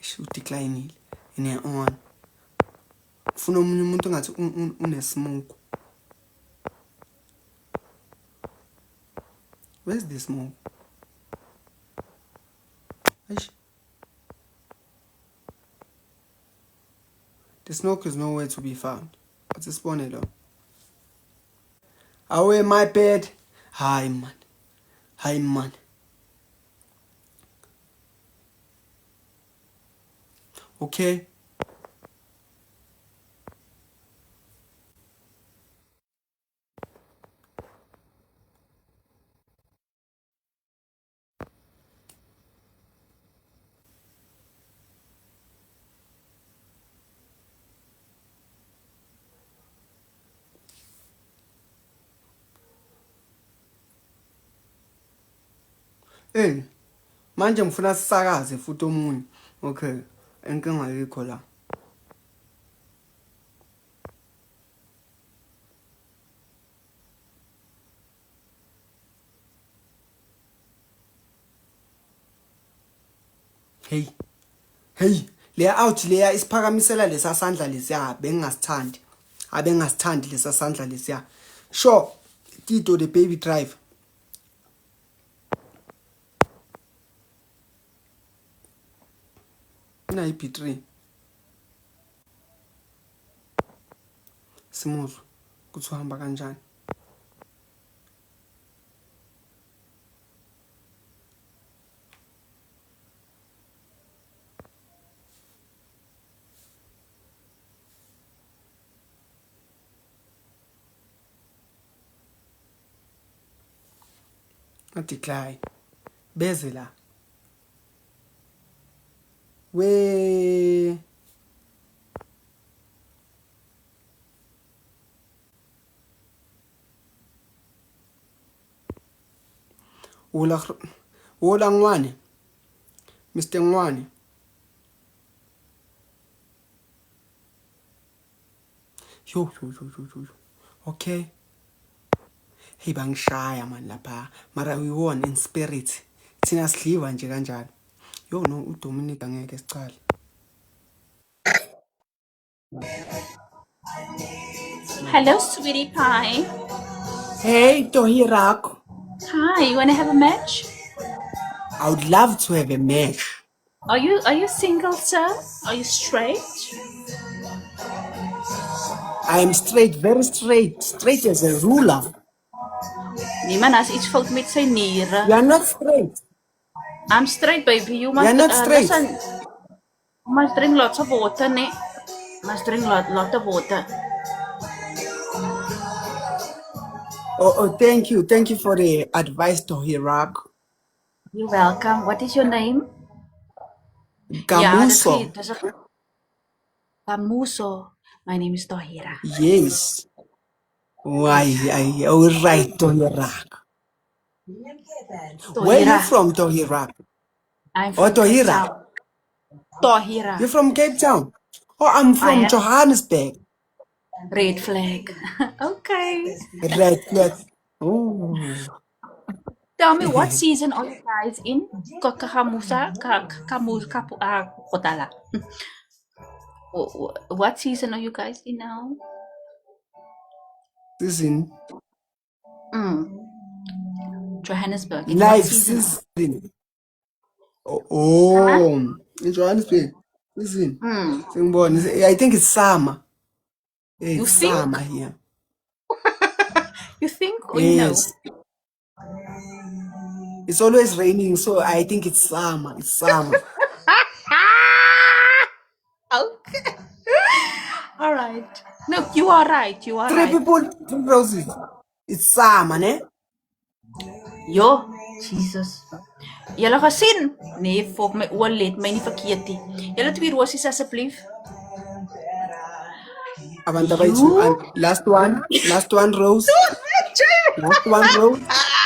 Isho declineile ine on. Ufuna umunye umuntu ngathi unesmoke. Where's the smoke? The smoke is nowhere to be found. What's the spawn though? Away my bed. Hi man. Okay. Manje ngifuna sisakaze futhi omunye. Okay. Inkinga yikho la. Hey. Leya out leya isiphakamisela lesa sandla lesiya bengingasithandi. Abengasithandi lesa sandla lesiya. Sure. Tito the baby drive. Na IP3 Simuzwa kuthi uhamba kanjani. Decline beze la we Wola Ngwane Mr. Ngwane yo okay. Hey bangishaya man lapha mara we won in spirit thina sidliwa nje kanjalo. Yo no uDominic angeke sicale. Hello, sweetie pie. Hey Tohirako. Hi, you wanna have a match? I would love to have a match. Are you single, sir? Are you straight? I am straight, very straight as a ruler. Niemand has iets fout met sy niere. You are not straight. I'm straight, baby. You must. You are not straight. Listen, you must drink lots of water, ne? Must drink lot of water. Oh, thank you for the advice, Tohirak. You're welcome. What is your name? Gamuso. Gamuso. My name is Tohira. Yes. Why? All right, Tohirak. Where are you from, Tohirak? I'm Oh, from Cape Tohira. Town. Tohira. You're from Cape Town. Oh, I'm I from am. Johannesburg. Red flag. Okay. Red flag. Oh. Tell me, what season are you guys in? Kakamusa? Kotala. What season are you guys in now? Season. Johannesburg. In what Live season? season. Huh? Oh. In Johannesburg. Season. I think it's summer. Yeah, You it's think? summer here. You think or you know? Yes. It's always raining, so I think it's summer. It's summer. Okay. All right. No, you are right. You are Three right. people, three roses. It's summer, ne? Yo, Jesus. Julle gesien? Nee, fok my oor let my nie verkeerd nie. Julle twee rosies asseblief. Abantu abayi-2. And You? last one, Rose. Last one, Rose.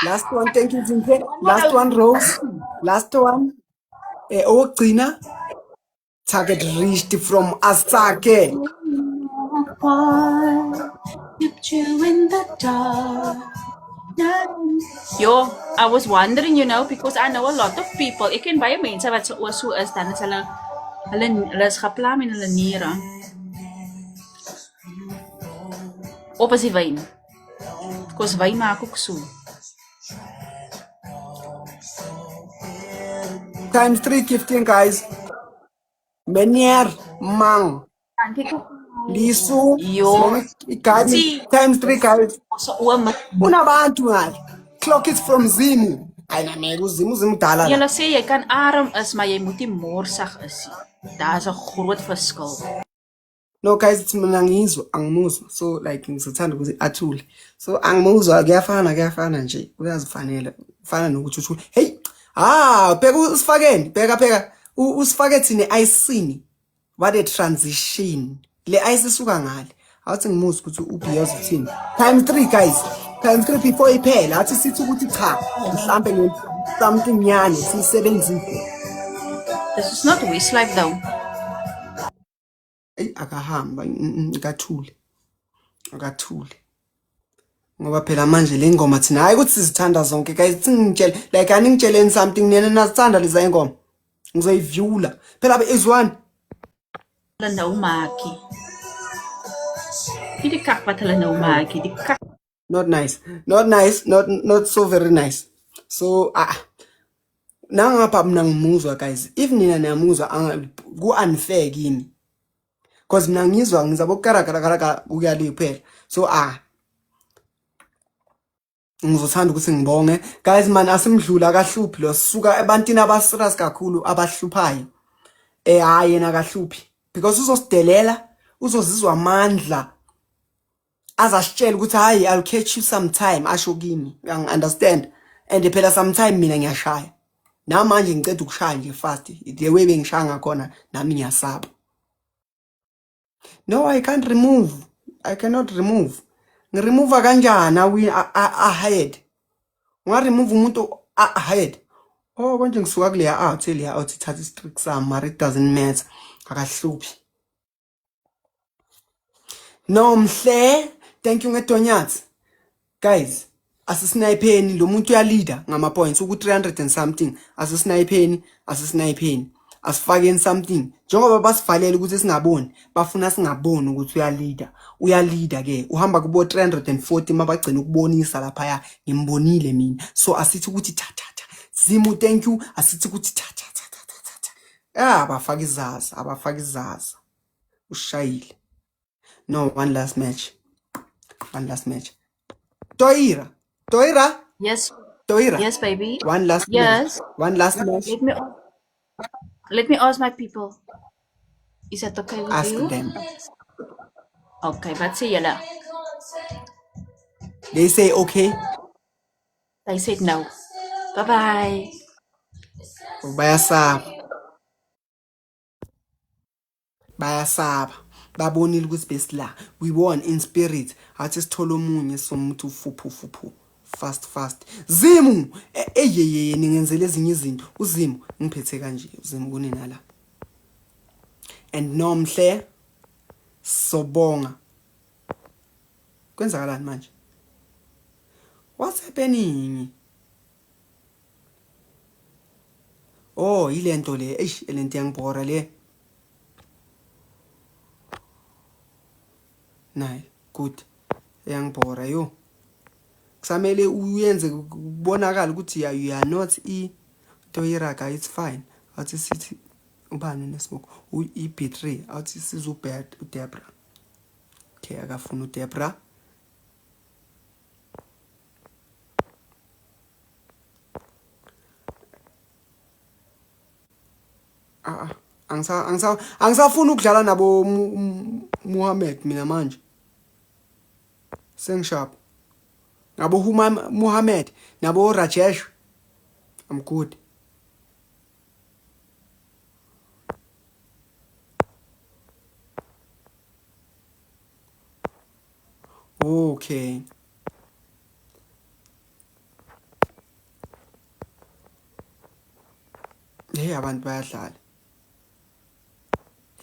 Last one, thank you, Zinke. Last one, Rose. Last one. Ogcina. Target reached from Asake. Kept you in the dark. Yo, I was wondering, because I know a lot of people. Ek ken baie mense wat so is, dan is hulle is geplam in hulle niere. Op as die wyn. Because wyn maak ook so. Times 3 gifting, guys. Menier, Mang, Dankie ko. Lisu, Yo, Ikadi. see, Times 3, guys. sa oom. Unabantu ngali. Clock is from Zimu. Ayinameka Zimu dala la. Julle sê jy kan arm is, maar jy moet nie morsig is nie. Daar's 'n groot verskil. No guys, it's mina ngizwa angimuzwa. So like ngizothanda ukuthi athule. So angimuzwa kuyafana nje. Uyazifanela. Ufana nokuthi uthule. Hey, bheka usifakeni. Bheka. Usifake thini ice-ini. What a transition. Le ice isuka ngale. Awuthi ngimuzwa ukuthi ubhiyoza uthini. Times 3 guys. Times 3 before iphela. Athi sithi ukuthi cha. Mhlambe something nyane siyisebenzise. This is not Westlife though. Akahamba akathule ngoba phela manje le ngoma thina hayi ukuthi sizithanda zonke guys singitshela like aningitsheleni something nina nazithanda leza ingoma ngizoyivyula phela izwani Hulle nou maakie. Die kak wat hulle nou maakie, die kak. not nice not so very nice so nangapha mina ngimuzwa guys if nina niyamuzwa ku unfair kimi because mina ngizwa ngizabokara ukuyali kuphela so ngizothanda ukuthi ngibonge guys man asimdlula kahluphi lo sisuka ebantini abaserious kakhulu abahluphayo hayi yena kahluphi because uzosidelela uzozizwa amandla azasitshela ukuthi hayi I'll catch you sometime asho kimi understand and phela sometime mina ngiyashaya namanje ngicela ukushaya nje fast the way bengishaya ngakhona nami ngiyasaba. No, I cannot remove. Ngiremove kanjani ahead. Ungaremove umuntu ahead. Oh konje ngisuka kuleya out leya out ithatha istrict sami mara it doesn't matter. Akahluphi. No mhle, thank you ngedonyathi. Guys, asisnayipeni lo muntu uyaleader ngama points uku 300 and something. Asisnayipeni. Asifakeni something njengoba basivalela ukuthi singaboni bafuna singaboni ukuthi uyaleader ke uhamba kubo 340 mabagcina ukubonisa lapha ya ngimbonile mina so asithi ukuthi tha Zimu thank you asithi ukuthi tha abafaka izaza ushayile no one last match Toira Yes. Toira Yes, baby. one last Yes. match Let me ask my people. Is that okay with ask you? them. Okay, wat sê julle? They say okay. They said no. Bye-bye. Bayasaba babonile ukuthi besila we won in spirit athi sithola omunye somuntu fuphu fast Zimu eyeye ningenzele ezinye izinto uZimu ngiphethe kanje uZimu kunina la and Nomhle Sobonga kwenzakalani manje what's happening oh ile nto le lento yangibhora le nayi good yangibhora yo kusamele uyenze kubonakala ukuthi you are not toyiraga it's fine athi sithi ubani nesmoke i-B3 athi sizubed uDebra okay akafuna uDebra angisafuna ukudlala nabo Muhammad mina manje sengishap nabo Muhammad nabo Rajesh I'm good okay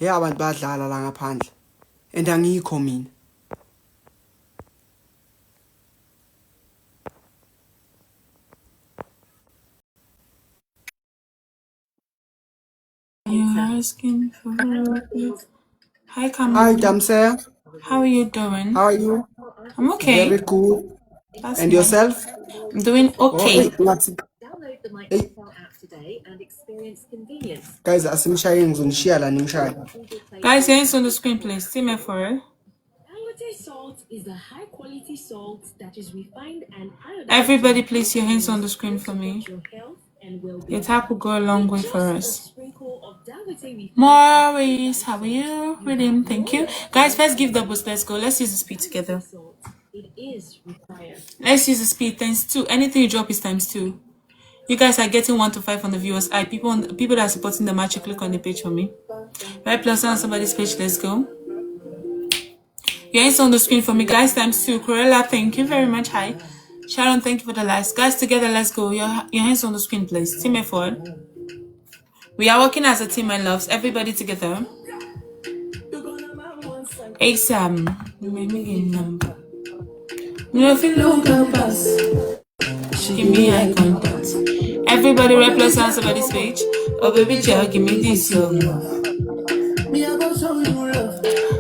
abantu bayadlala la ngaphandle and angikho mina You're asking for Hi, Kamal. Hi Damse, How are you doing? how are you? I'm okay. Very good. That's And nice. yourself? I'm doing okay. Download the My Hey. Profile app today and experience convenience. Guys, asimshaye ngizonishaya la nimshaye. Guys, your hands on the screen, please. See me for it. Dangote salt is a high quality salt that is refined and iodized. Everybody, please, your hands on the screen for me. Your health and well-being. Your tap will go a long way for Just a us. sprinkle of Dangote refined Maurice, how are you? Redeem, thank you. Guys, first give doubles. Let's go. Let's use the speed together. salt. It is required. Let's use the speed times 2. Anything you drop is times 2. You guys are getting 1 to 5 on the viewers. People that are supporting the match, you click on the page for me. Right plus on somebody's page. Let's go. Your hands on the screen for me, guys. Times 2. Corella, thank you very much. Hi. Sharon, thank you for the likes. Guys, together, let's go. Your hands on the screen, please. Team effort. We are working as a team, my loves. Everybody together. ASAM. Number. If you look up us, give me eye contact. Everybody, right plus on somebody's page. Oh, baby, child, give me this, yo.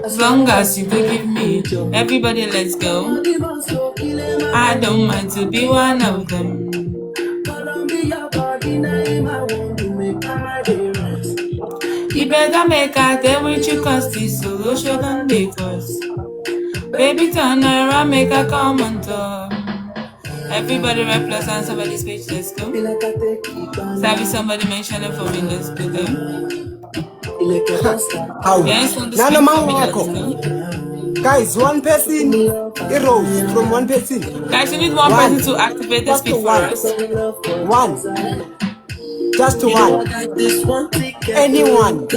As long as you do give me, everybody, let's go. I don't mind to be one of them. You better make out there with you, cause this solution can make us. Baby, turn around, make a comment. Everybody, right plus on somebody's page, let's go. Savvy somebody mention it for me, let's go there. How? Yes, on the Nano screen for me, let's mangako. go. Guys, one person arose from one person. Guys, you need one One. person to activate the Just speed for one. us. One. Just one. Anyone.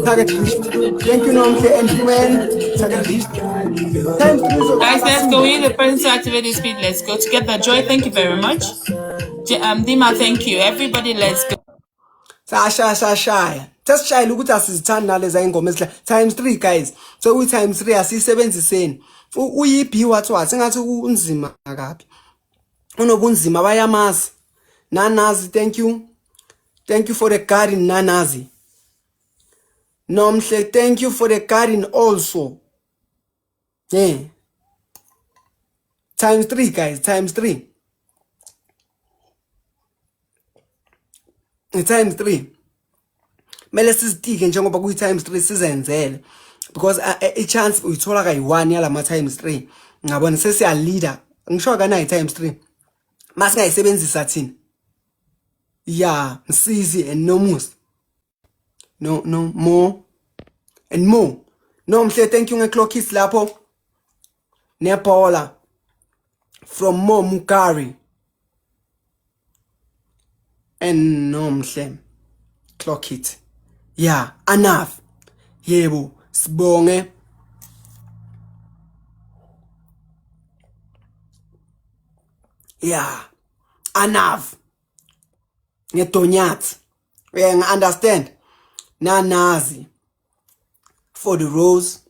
Target list. Thank you, Nomhle and Gwen. Target list. Times 3 so Guys, let's go. We need the person to activate the speed. Let's go together. Joy, thank you very much. Dima, thank you. Everybody, let's go. Shaya. Just shy ukuthi asizithanda naleza ingoma ezidla times 3 guys. So we times 3 asisebenziseni. Uyibi wathi ngathi unzima kabi. Unobunzima bayamazi. Nanazi, thank you. Thank you for the garden, Nanazi. Nomhle, thank you for the garden also. Yeah. Times 3 guys, times 3. Times 3. Mele sizitike njengoba kuyi times 3 sizenzele because a chance uyithola kayi1 yalama times 3 ngabona sesiya leader ngisho kana times 3 masingayisebenzisa thina yeah msizi and no mus no more and more Nomhle, thank you ngeclock is lapho nepaula from Mo Mukari and Nomhle clock it. Yeah, enough. Yebo, sibonge. Yeah. Anav. Ngedonyathi. Understand? Nanazi. For the rose.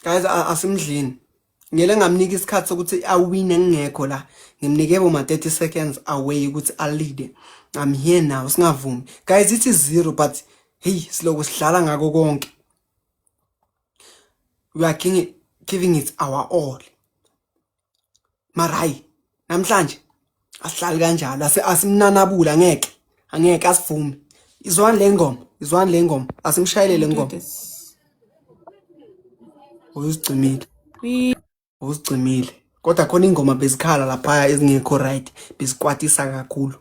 Guys, asimdlini. Ngele ngamnika isikhathi sokuthi awine ngingekho la. Ngimnike bo 30 seconds away ukuthi alide. I'm here now. Singavumi. Guys, it is 0 but hey, siloko sidlala ngako konke. We are giving it our all. Marai, namhlanje asihlali kanjalo asimnanabula angeke asivumi. Izwani le ngoma, asimshayele le ngoma. Uzicimile. Kodwa khona ingoma bezikhala lapha ezingekho right, bezikwatisa kakhulu.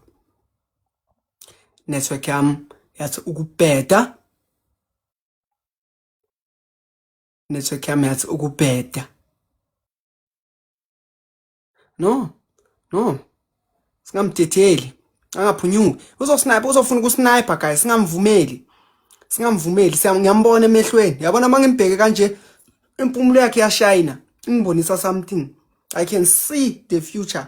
Network yami yathi ukubheda. Network yami yathi ukubheda. No. Singamthetheli. Angaphunyuki. Uzofuna ukusniper guys, singamvumeli. Ngiyambona emehlweni. Yabona mangimbheke kanje impumulo yakhe yashayina. Ngibonisa something. I can see the future.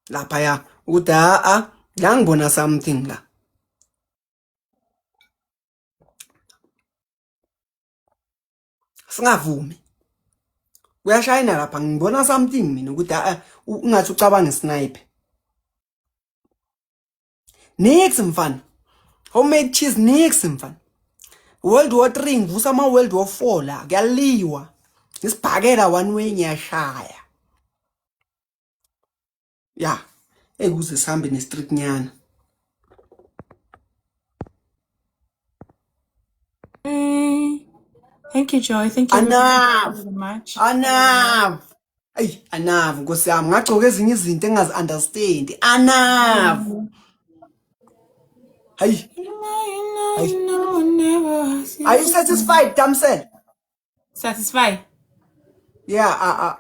Lapha ya ukuthi la ngibona something la. Singavumi. Uyashayina lapha ngibona something mina ukuthi ungathi ucabanga sniper. Nix mfana. Homemade cheese nix mfana. World War 3 ngivusa ama World War 4 la kuyaliwa. Isibhakela one way ngiyashaya. Yeah. Ekuze sihambe ne-street nyana. Thank you, Joy. Thank you very much. Enough. Hey, enough. Nkosi yami ngagcoka ezinye izinto engazi-understand. Enough. Hey. Are you satisfied, Damsel? Satisfied? Yeah,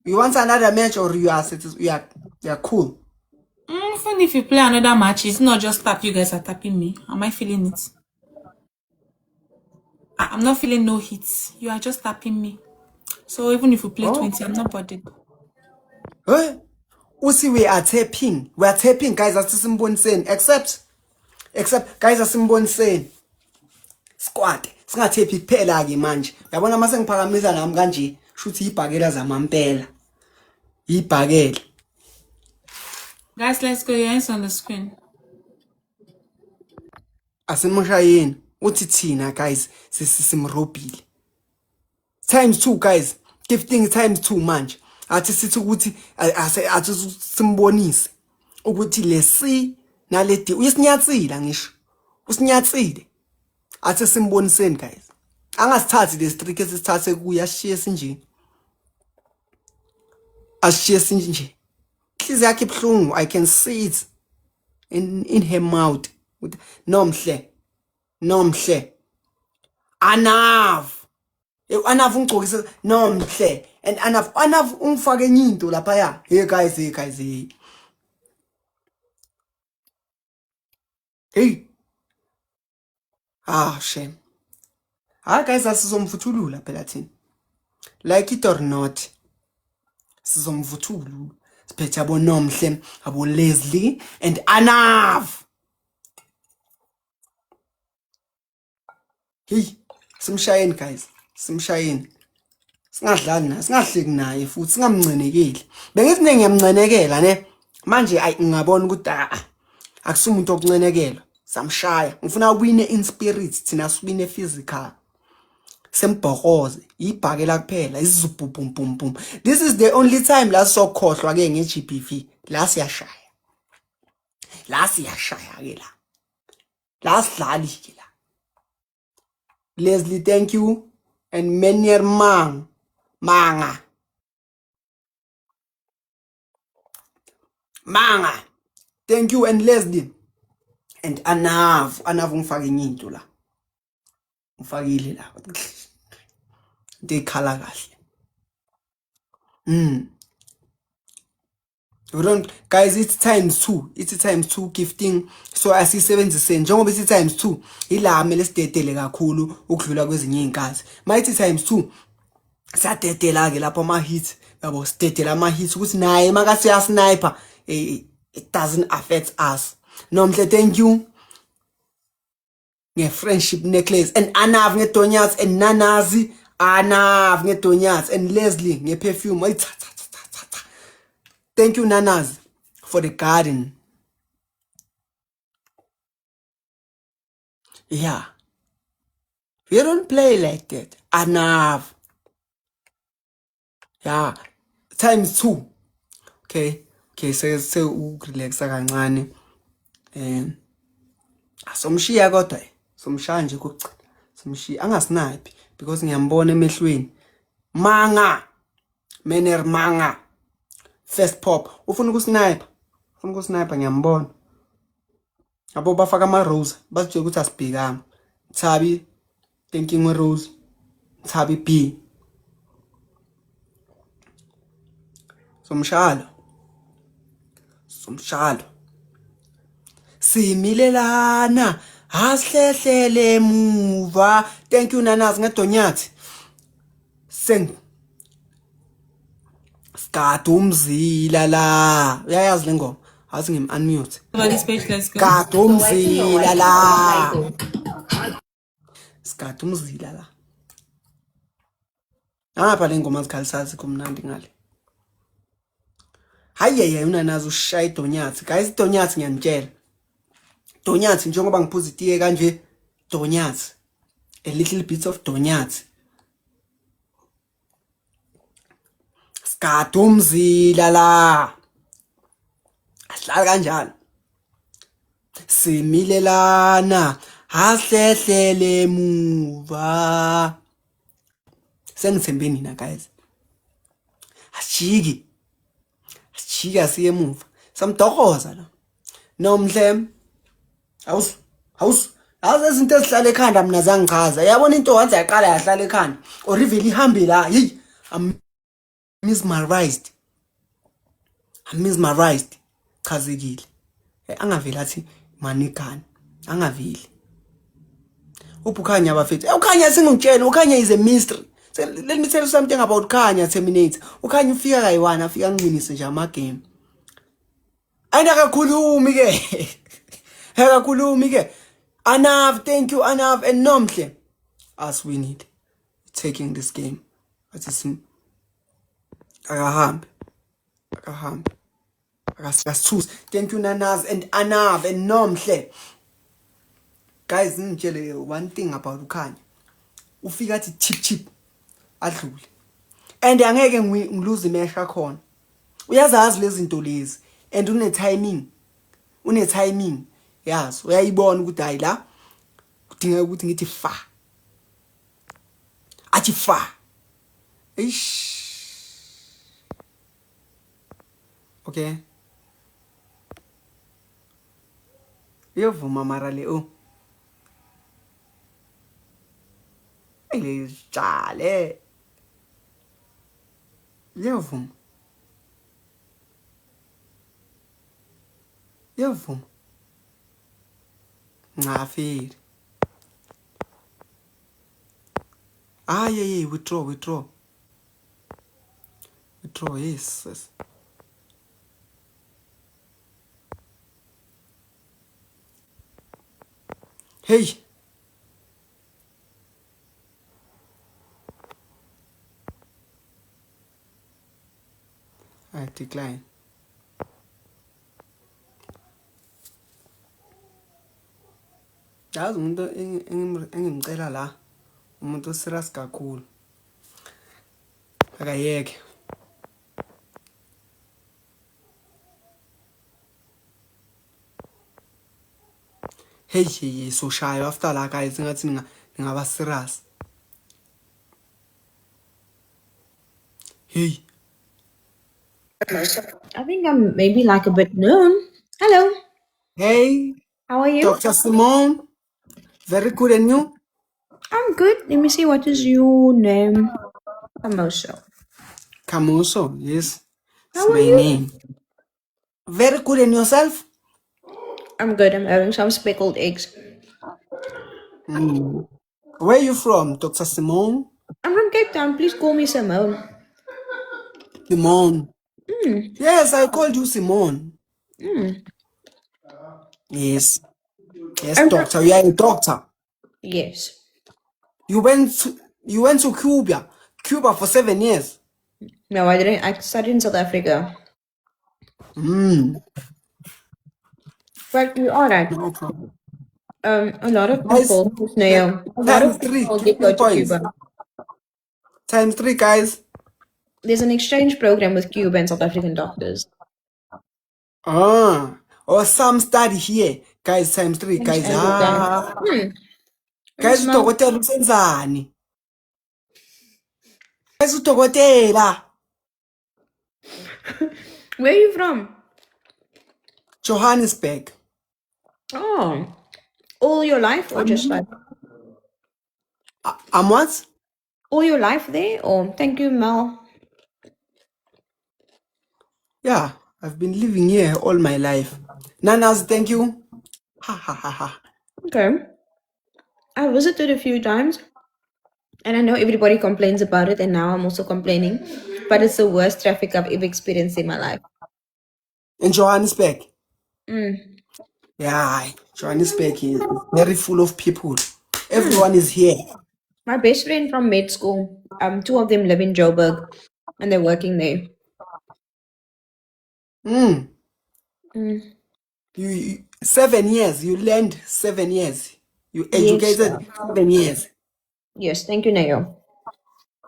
you want another match or you are satisfied? You are cool. Even if you play another match, it's not just tap. You guys are tapping me. Am I feeling it? I'm not feeling no hits. You are just tapping me. So even if you play 20, I'm not bothered. Hey, see, we are tapping. We are tapping, guys. That's simple saying. Except, guys, that's simple saying. Squad. Singathephi kuphela ke manje. Yabona mase ngiphakamisa nami kanje, shuthi ibhakela zamampela. Ibhakela. Guys, let's go. Your hands on the screen. Asimshayeni. Uthi thina guys simrobile. Times 2 guys. Gifting times 2 manje. Athi sithi ukuthi athi simbonise ukuthi lesi naledi uyisinyatsila ngisho. Usinyatsile. Athi simboniseni guys. Angasithathi le streak esithathe kuya ashiye sinje. Ashiye sinje. Hliziyo yakhe ibhlungu. I can see it in her mouth. Nomhle. Enough. Enough ungcokisa nomhle. And enough ungifake enye into lapha ya. Hey guys. Hey. Shame. Guys, asizomvuthulula phela thina. Like it or not. Sizomvuthulula. Siphethe abo Nomhle, abo Leslie and Enough. Hey, simshayeni guys. Simshayeni. Singadlali naye, singahleki naye futhi singamncenekeli. Bengithi ngiyamncenekela ne. Manje ngiyabona ukuthi akusumuntu okuncenekelwa. Samshaya. Ngifuna wine in spirit, thina siwine physical. Sembhokoze, ibhakela kuphela, izubhum. This is the only time la sokhohlwa ke ngeGBV. La siyashaya ke la. La sidlali ke la. Leslie, thank you. And Menyer Manga. Thank you and Leslie. And Enough ngifake into la. Ngifakile la. Dekhala kahle. Guys, it's times 2. It's times 2 gifting. So asisebenzise njengoba it's times 2 ila amele sidedele kakhulu ukudlula kwezinye inkazi. Mayithi times 2 Siyadedela ke lapho ama-hits yabo, sidedela ama-hits ukuthi naye makasiyasniper it doesn't affect us. Nomhle, thank you nge-friendship necklace, and Anav ngedonyats, and Nanazi Anav ngedonyats, and Leslie nge-perfume. Ay, cha, cha, cha, cha, cha. Thank you Nanazi for the garden. Yeah, we don't play like that. Anav. Yeah, times 2. Okay, se relaxa kancane. Somshiya kodwa somshaya nje kokugcina. Somshiya angasnipe because ngiyambona emehlweni. Manga. Mener manga. First pop. Ufuna ukusniper. Ngiyambona. Abo bafaka ama rose basitshela ukuthi asibhekanga. Thabi thinking we rose. Thabi B. Somshalo. Similelana hasihlehlele muva. Thank you Nanazi ngedonyathi. Sing. Skade umzila la. Uyayazi le ngoma? Azi ngim-unmute. Somebody's page, let's go. Skade umzila la. Skade umzila la. Ngapha le ngoma zikhalisazi kumnandi ngale. Hayi uNanazi ushaya idonyathi. Guys, idonyathi ngiyanitshela. Donyathi njengoba ngiphuza itiye kanje, donyathi. A little bit of donyathi. Skade umzila la. Asihlala kanjalo. Similelana hasihlehlele muva. Sengithembe nina guys. Asijiki asiye emuva. Samdokoza la. Nomhle. Awus. Izinto ezihlala ekhanda mina zangichaza. Yabona into once yaqala yahlala ekhanda. Or even ihambe la. Hey, I'm mesmerized. Chazekile. Angaveli athi manikani. Angaveli. Ubukhanya bafethu. Ukhanya singumtshela, ukhanya is a mystery. So, let me tell you something about Khanya Terminator. Ukhanya ufika kayi-1 afika ngiwinise nje ama game. Ayinakakhulumi ke. Anav, thank you Anav, and Nomhle. Us we need taking this game. But it's akahambe. Akasithusa. Thank you Nanazi and Anav and Nomhle. Guys, ngitshele one thing about Ukhanya. Ufika athi chip adlule. And angeke ngilose imehla khona. Uyazazi lezi zinto lezi, and une timing. Yes, uyayibona ukuthi hayi la kudinga ukuthi ngithi fa. Athi fa. Okay. Yovuma mara le Jale. Yovuma. Ngafiri. Yeah, withdraw. Yes. Hey. I decline. Yazi umuntu engimcela la, umuntu serious kakhulu. Akayeke. Hey, so shy after la guys ngathi ngaba serious. Hey. I think I'm maybe like a bit known. Hello, Hey, how are you? Dr. Simone. Very good, and you? I'm good. Let me see, what is your name? Camuso, yes. It's How are my you? name. Very good, and yourself? I'm good. I'm having some speckled eggs. Where are you from, Dr. Simone? I'm from Cape down. Please call me Simone. Simone. Yes, I called you Simone. Yes. Yes, I'm doctor. You are a doctor. Yes. You went to Cuba for 7 years. No, I didn't. I studied in South Africa. But you're alright. No problem. A lot of Guys, people, Nayo, a lot times of 3, people give did go me to points. Cuba. Times 3, guys. There's an exchange program with Cuba and South African doctors. Or some study here. Guys, times 3, guys. Guys, Smell. udokotela usenzani? Guys, udokotela. Where are you from? Johannesburg. Oh, all your life or just like I'm what? all your life there? Or thank you, Mel. Yeah, I've been living here all my life. Nanas, thank you. Ha ha ha ha. Okay. I visited a few times and I know everybody complains about it, and now I'm also complaining. But it's the worst traffic I've ever experienced in my life. In Johannesburg. Mm. Yeah, Johannesburg is very full of people. Everyone is here. My best friend from med school, two of them live in Joburg and they're working there. Mm. Mm. You 7 years. You learned 7 years. You Yes, educated 7 years yes, thank you, Nayo.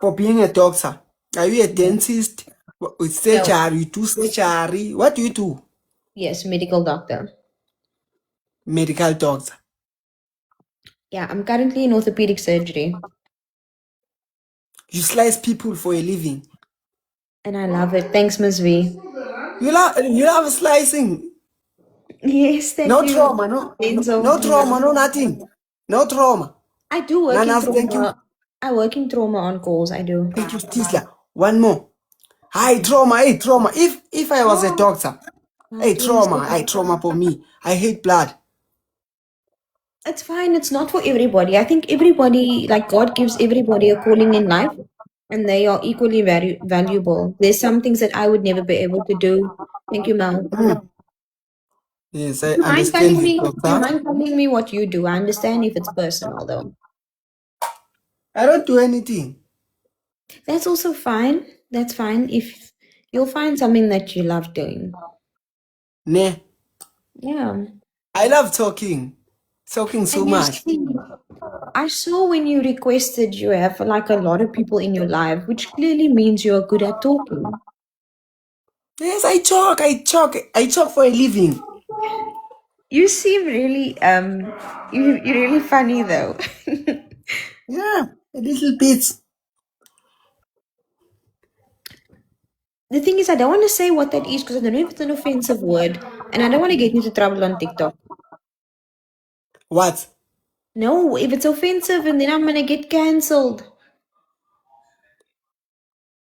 for being a doctor. Are you a dentist? With surgery, you do surgery. What do you do? Yes, medical doctor. Medical doctor. Yeah, I'm currently in orthopedic surgery You slice people for a living. and I love it. Thanks, Ms. V. You love slicing. Yes, thank No you. trauma, no trauma, no nothing. No trauma. I do work in Nanas, thank you. trauma. I work in trauma on calls. I do. Thank you, Tisla. One more. Hi, trauma. Hey, trauma. If I was a doctor, hey, trauma for me. I hate blood. It's fine. It's not for everybody. I think everybody, like God gives everybody a calling in life, and they are equally valuable. There's some things that I would never be able to do. Thank you, Mel. Yes, I Do you mind understand telling you, me? Do you doctor. mind telling me what you do? I understand if it's personal, though. I don't do anything. That's also fine. That's fine if you'll find something that you love doing. Nah. Yeah. I love talking. Talking so And you much. see, I saw when you requested you have like a lot of people in your life, which clearly means you're good at talking. Yes, I talk for a living. You seem really you're really funny though. Yeah, a little bit. The thing is, I don't want to say what that is because I don't know if it's an offensive word, and I don't want to get into trouble on TikTok. What? No, if it's offensive, and then I'm gonna get cancelled.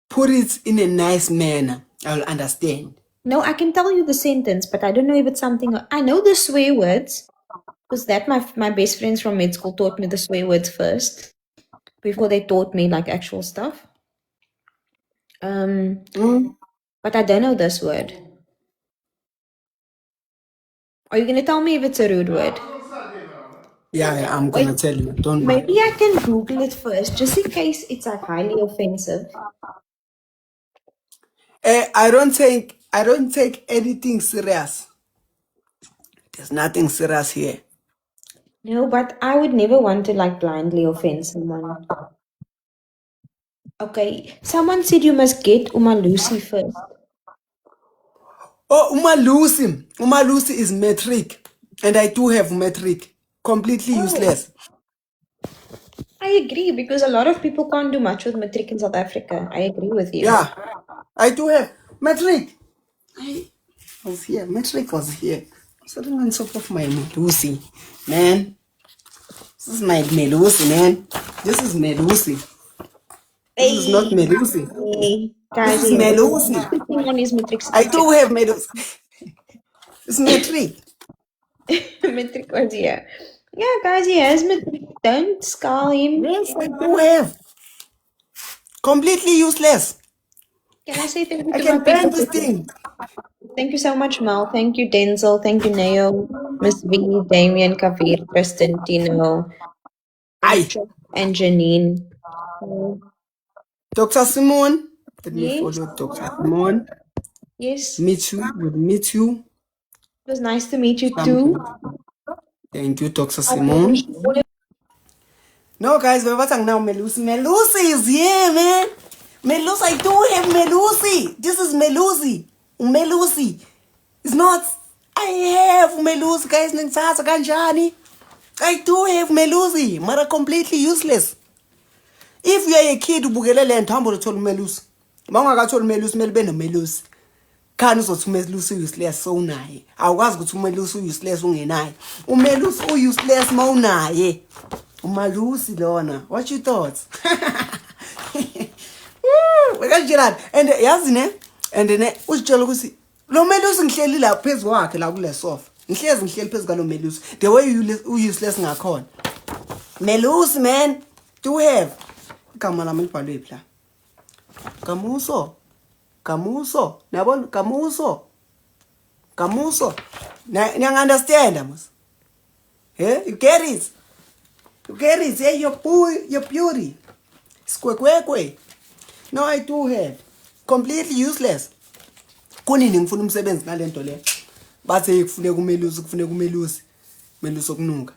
Put it in a nice manner. I'll understand. No, I can tell you the sentence, but I don't know if it's something. I know the swear words because that my best friends from med school taught me the swear words first before they taught me like actual stuff. But I don't know this word. Are you gonna tell me if it's a rude word? Yeah, I'm gonna tell you. Don't worry. Maybe I can Google it first, just in case it's like highly offensive. I don't take anything serious. There's nothing serious here. No, but I would never want to like blindly offend someone. Okay, someone said you must get Uma Lucy first. Oh, Uma Lucy is metric, and I do have metric. Completely useless. I agree because a lot of people can't do much with matric in South Africa. I agree with you. Yeah, I do have metric. I was here. Metric was here. Sitting on top of my Melusi, man. This is my Melusi, man. This is Melusi. This is not Melusi. Hey, guys, This is Melusi. on his matric. I do have Melusi. It's metric. Matric was here. Yeah, guys, he has matric. Don't scowl him. Yes, I do have. Completely useless. Can I say thank you I to my can burn people? this thing. Thank you so much, Mal. Thank you, Denzel. Thank you, Neo, Miss V, Damien, Kavir, Kristen, Tino, Aye. and Janine. Dr. Simone. Let me Yes, follow Dr. Simone. yes. Meet you. We'll meet you. It was nice to meet you Something. too. Thank you, Dr. Simone. No, guys, we're watching now Melusi. Melusi is here, man. Melusi, I do have Melusi. This is Melusi. Melusi. It's not. I have Melusi, guys. Nensasa kanjani. I do have Melusi. Mara completely useless. If you are a kid, ubukele le nto hamba uthola umelusi. Mawungakatholi umelusi mele ube nomelusi. Khani uzothi umelusi useless so unaye. Awukwazi ukuthi umelusi useless ungenaye. Umelusi useless mawunaye. Umalusi lona. What you thoughts? Wekanjani? And yazi ne? And ne usitshela ukuthi lo melusi ngihleli la phezulu kwakhe la kule sofa. Ngihleli phezulu kalo melusi. The way you useless ngakhona. Melusi man, do have igama lami libhalwe phi la? Kamuso. Niyabona Kamuso. Niyang understand mos? Yeah, you get it. Yeah, your beauty. Skwekwe. No, I do have. Completely useless. Kunini ngifuna umsebenzi ngalento le. Bathe kufuneka umelusi. Melusi okunuka.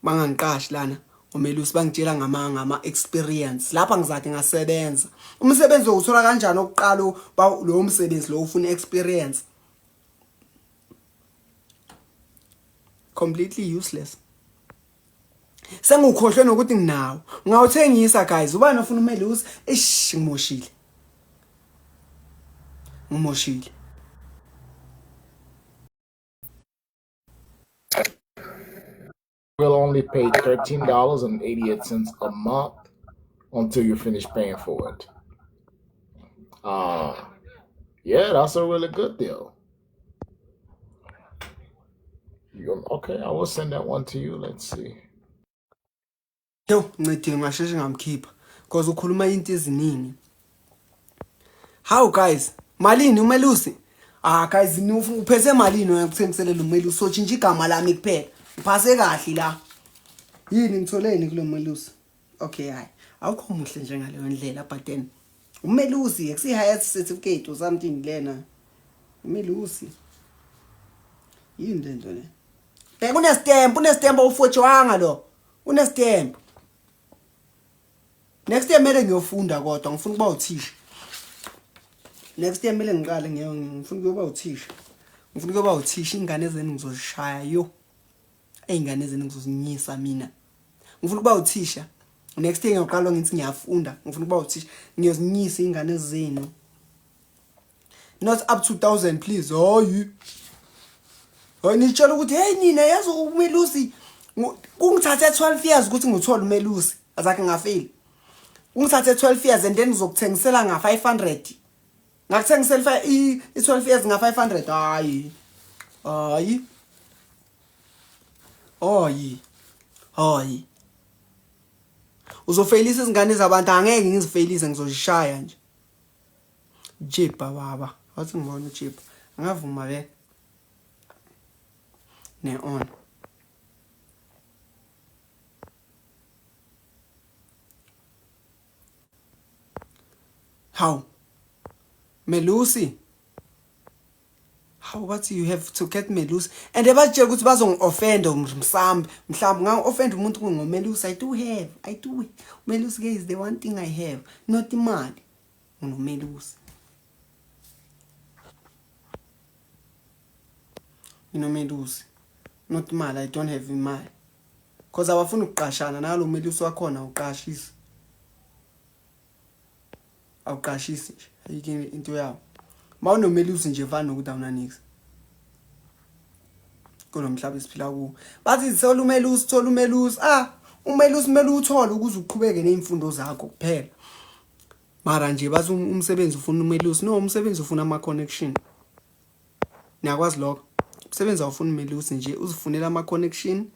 Bangangiqashi lana. Umelusi bangitshela ngama experience. Lapha ngizake ngasebenza. Umsebenzi uthola kanjani oqala lo umsebenzi lo ufuna experience. Completely useless. Sengukhohlwe nokuthi nginawo. Ngawuthengisa guys. Ubani ofuna umelusi? Ngimoshile. Will only pay $13.88 a month until you finish paying for it. Yeah, that's a really good deal. Okay, I will send that one to you. Let's see. Yo, ngicede ngasheshe ngamkhipha because ukhuluma into eziningi. How guys? Malini umelusi? Guys, uphethe malini uyakuthengiselela umelusi? So tshintsha igama lami kuphela. Uphase kahle la. Yini ngitholeni kulo melusi? Okay, hayi. Awukho muhle njengaleyo ndlela but then umelusi akusi higher certificate or something lena. Umelusi. Yini lento le? Beka unestamp ufotshwanga lo. Unestamp. Next year mele ngiyofunda kodwa ngifuna ukuba uthisha. Next year mele ngiqale ngifuna ukuba uthisha. Ngifuna ukuba uthisha ingane zenu ngizozishaya yo. Ingane zenu ngizozinyisa mina. Ngifuna ukuba uthisha. Next year ngiyoqala ngithi ngiyafunda. Ngifuna ukuba uthisha ngiyozinyisa ingane zenu. Not up to 2000 please. Oh you. Nitshela ukuthi hey nina yazi umelusi kungithathe 12 years ukuthi ngithole umelusi azake ngafeli. Ungithathe 12 years and then ngizokuthengisela nga 500. Ngakuthengisela i12 years nga 500. Hayi. Uzofailisa izingane zabantu angeke ngizifailise ngizozishaya nje. Jepa baba. Wathi ngibona ujepa. Angavuma be. Ne on. How? Melusi. How what you have to get Melusi? And abatshela ukuthi bazongi-offend mhlambe ngang-offend umuntu ngomelusi. I do. Melusi is the one thing I have, not imali. Unomelusi. Melusi. Not imali, I don't have imali. Because abafuna ukuqashana nalo melusi wakhona uqashisa. Awuqashisi nje ayike into yawo mawunomelusi nje fana nokuthi awunanix kulomhlaba esiphila kuwo bathi thola umelusi umelusi mele uthole ukuze uqhubeke nezimfundo zakho kuphela mara nje bathi umsebenzi ufuna umelusi no umsebenzi ufuna ama connection niyakwazi lokho umsebenzi awufuna umelusi nje uzifunela ama connection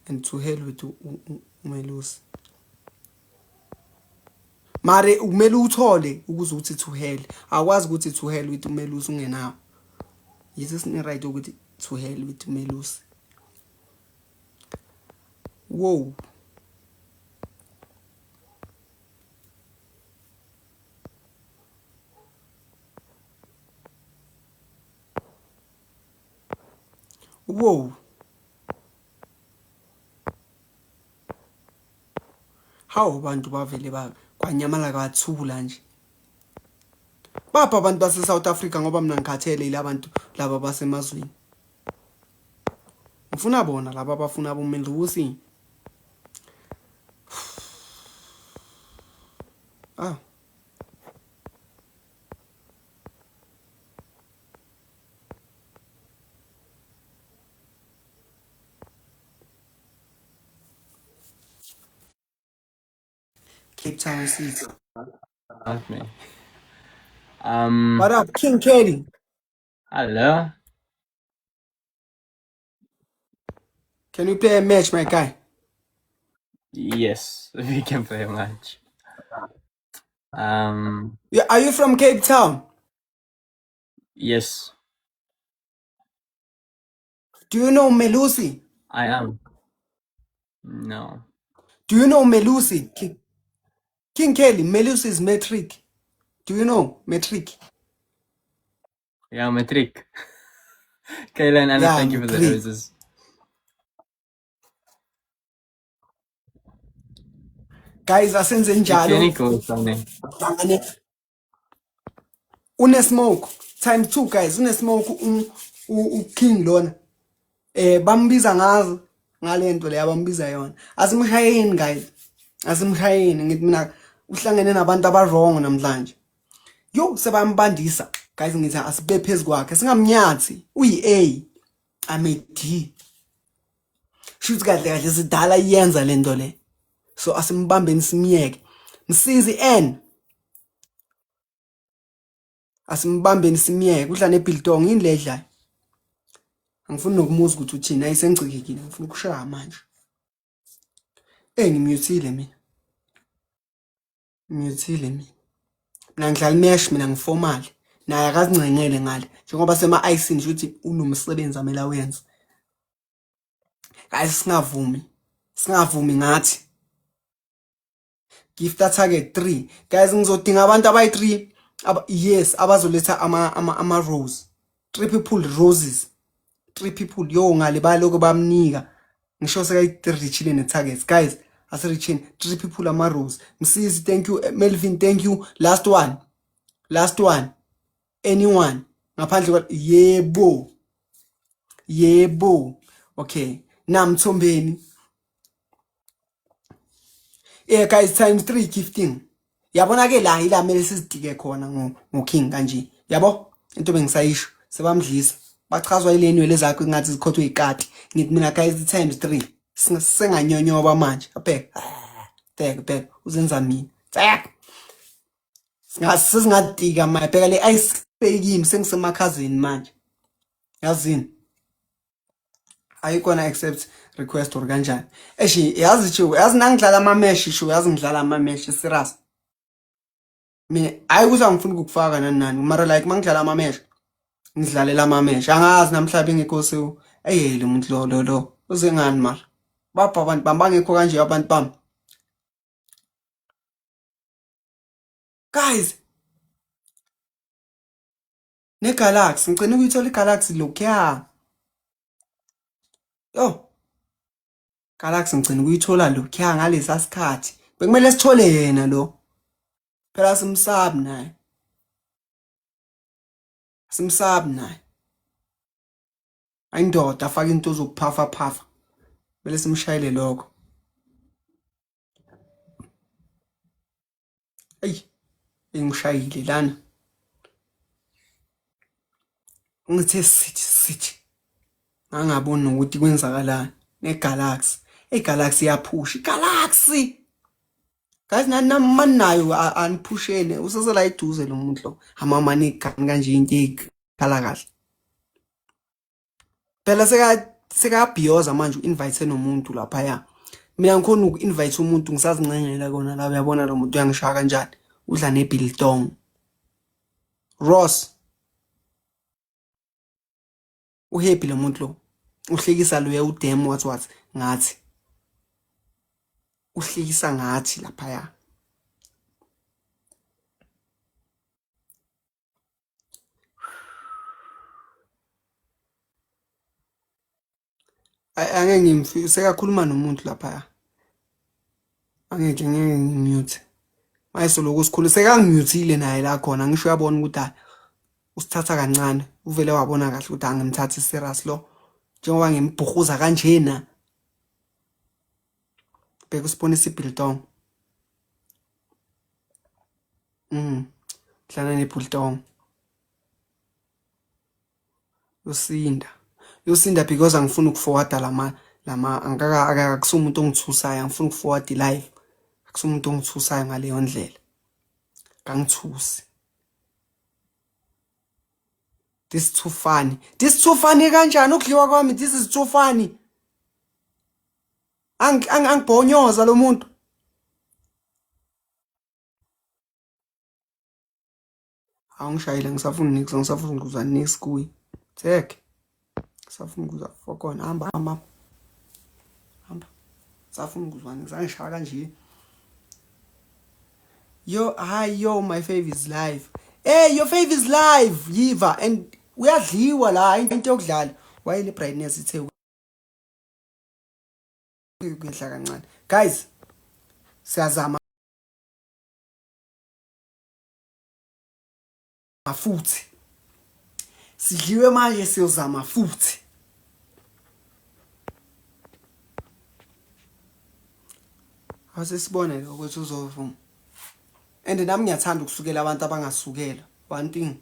and to hell with umelusi Mare kumele uthole ukuze uthi to hell. Akwazi ukuthi to hell with umelusi ungenawo. Yiso sine right ukuthi to hell with umelusi. Whoa. Whoa. How abantu bavele kwanyamala kwathula nje. Bapha abantu base South Africa ngoba mina ngikhathele ilabantu laba basemazweni. Ngifuna bona laba abafuna abomelusi. Ah. Cape Town City. Not me. What up, King Kelly? Hello. Can we play a match, my guy? Yes, we can play a match. Yeah, are you from Cape Town? Yes, Do you know Melusi? I am. No. Do you know Melusi? King Kelly, Melusi is metric. Do you know metric? Yeah, metric. Kayla and Anna, Yeah, thank you for the metric. roses. Guys, asenze njalo. Clinical something. Une smoke time 2 guys, une smoke King lona. Bambiza ngazo ngalento le abambiza yona. Asimshayeni guys. Asimshayeni ngithi mina uhlangene nabantu abarong namhlanje. Yo sebambandisa. Guys ngithi asibe phezulu kwakhe singamnyathi. Uyi A. Ame D. Shuthi kahle sidala iyenza lento le. So asimbambeni simiyeke. Msizi N. Asimbambeni simiyeke udla nebiltong yini le edlayo. Angifuni nokumuza ukuthi uthini ayisengcikekile ngifuna ukushaya manje. Ngimutile mina. Ngimutile mina. Mina ngidlala mesh mina ngiformal. Naye akazincengele ngale njengoba sema ice nje ukuthi unomsebenzi amela wenza. Guys singavumi ngathi. Give that target 3. Guys ngizodinga abantu abayi 3 yes abazoletha ama rose. 3 people roses. 3 people yo ngale baloko bamnika. Ngisho sekayireachile ne targets guys. Asirichini 3 people ama rose. Msizi thank you Melvin thank you last one. Anyone ngaphandle kwa yebo okay namthombeni. Yeah guys times 3 gifting. Yabona ke la ila mele sizidike khona ngoking kanje. Yabo into bengisayisho sebamdlisa. Bachazwa ilenwele zakhe ngathi zikhothwe ikati. Ngithi mina guys times 3 singanyonyoba manje. Abheka. Bheka uzenza mina. Tsaka. Singadika mabheka le ice pekimi sengisemakhazini manje. Yazini. Ayikona accept request or kanjani. Yazi nangidlala ama mesh sho yazi ngidlala ama mesh serious. Mina ayikuza ngifuna ukufaka nani mara like mangidlala ama mesh ngidlalela ama mesh angazi namhlanje ngekho sewu lo muntu lo uze ngani mara bapha abantu bambangekho kanje abantu bami. Guys ne Galaxy ngicela ukuyithola iGalaxy lokya. Yo Galaxy ngicela ukuyithola lokya ngalesa sikhathi. Bekumele sithole yena lo. Phela simsabi naye. Ayindoda afaka into zokuphafa. Bele simshayile lokho. Ngishayile lana. Ngithe sithi. Angaboni ukuthi kwenzakalani neGalaxy. iGalaxy yaphusha. iGalaxy. Guys nani nayo aniphushene usasela iduze lo muntu lo. Amamani igani kanje into ekhala kahle. Phela seka bioza manje invite nomuntu lapha ya. mina ngikhona uku-invite umuntu ngisazincengela kona la uyabona lo muntu uyangishaya kanjani udla nebiltong Ross uhappy lo muntu lo uhlekisa lo udem what ngathi uhlekisa ngathi lapha ya angeke ngimfise kakhuluma nomuntu lapha angeke ngimute mayese lokho sikhulu sekangimutile naye la khona ngisho yabona ukuthi usithatha kancane uvele wabona kahle ukuthi angimthathi serious lo njengoba ngimbuhuza kanjena bheka usibonisa ibiltong dlana nebiltong yosinda because angifuni ukuforwarda lama akakusumuntu ongithusayo angifuni ukuforward live akusumuntu ongithusayo ngaleyo ndlela kangithusi this too funny kanjani ukudliwa kwami this is too funny angibhonyoza lo muntu awungishayile ngisafuna ukuzwa next kuyi take safuna ukuzwa fokona hamba safuna ukuzwa ngizangishaya kanje yo my fave is live hey your fave is live yiva and uyadliwa la into yokudlala wayile brightness ithe kuyehla kancane guys siyazama futhi sidliwe manje siyozama futhi asesibone ukuthi uzovuma and nami ngiyathanda ukusukela abantu abangasukela one thing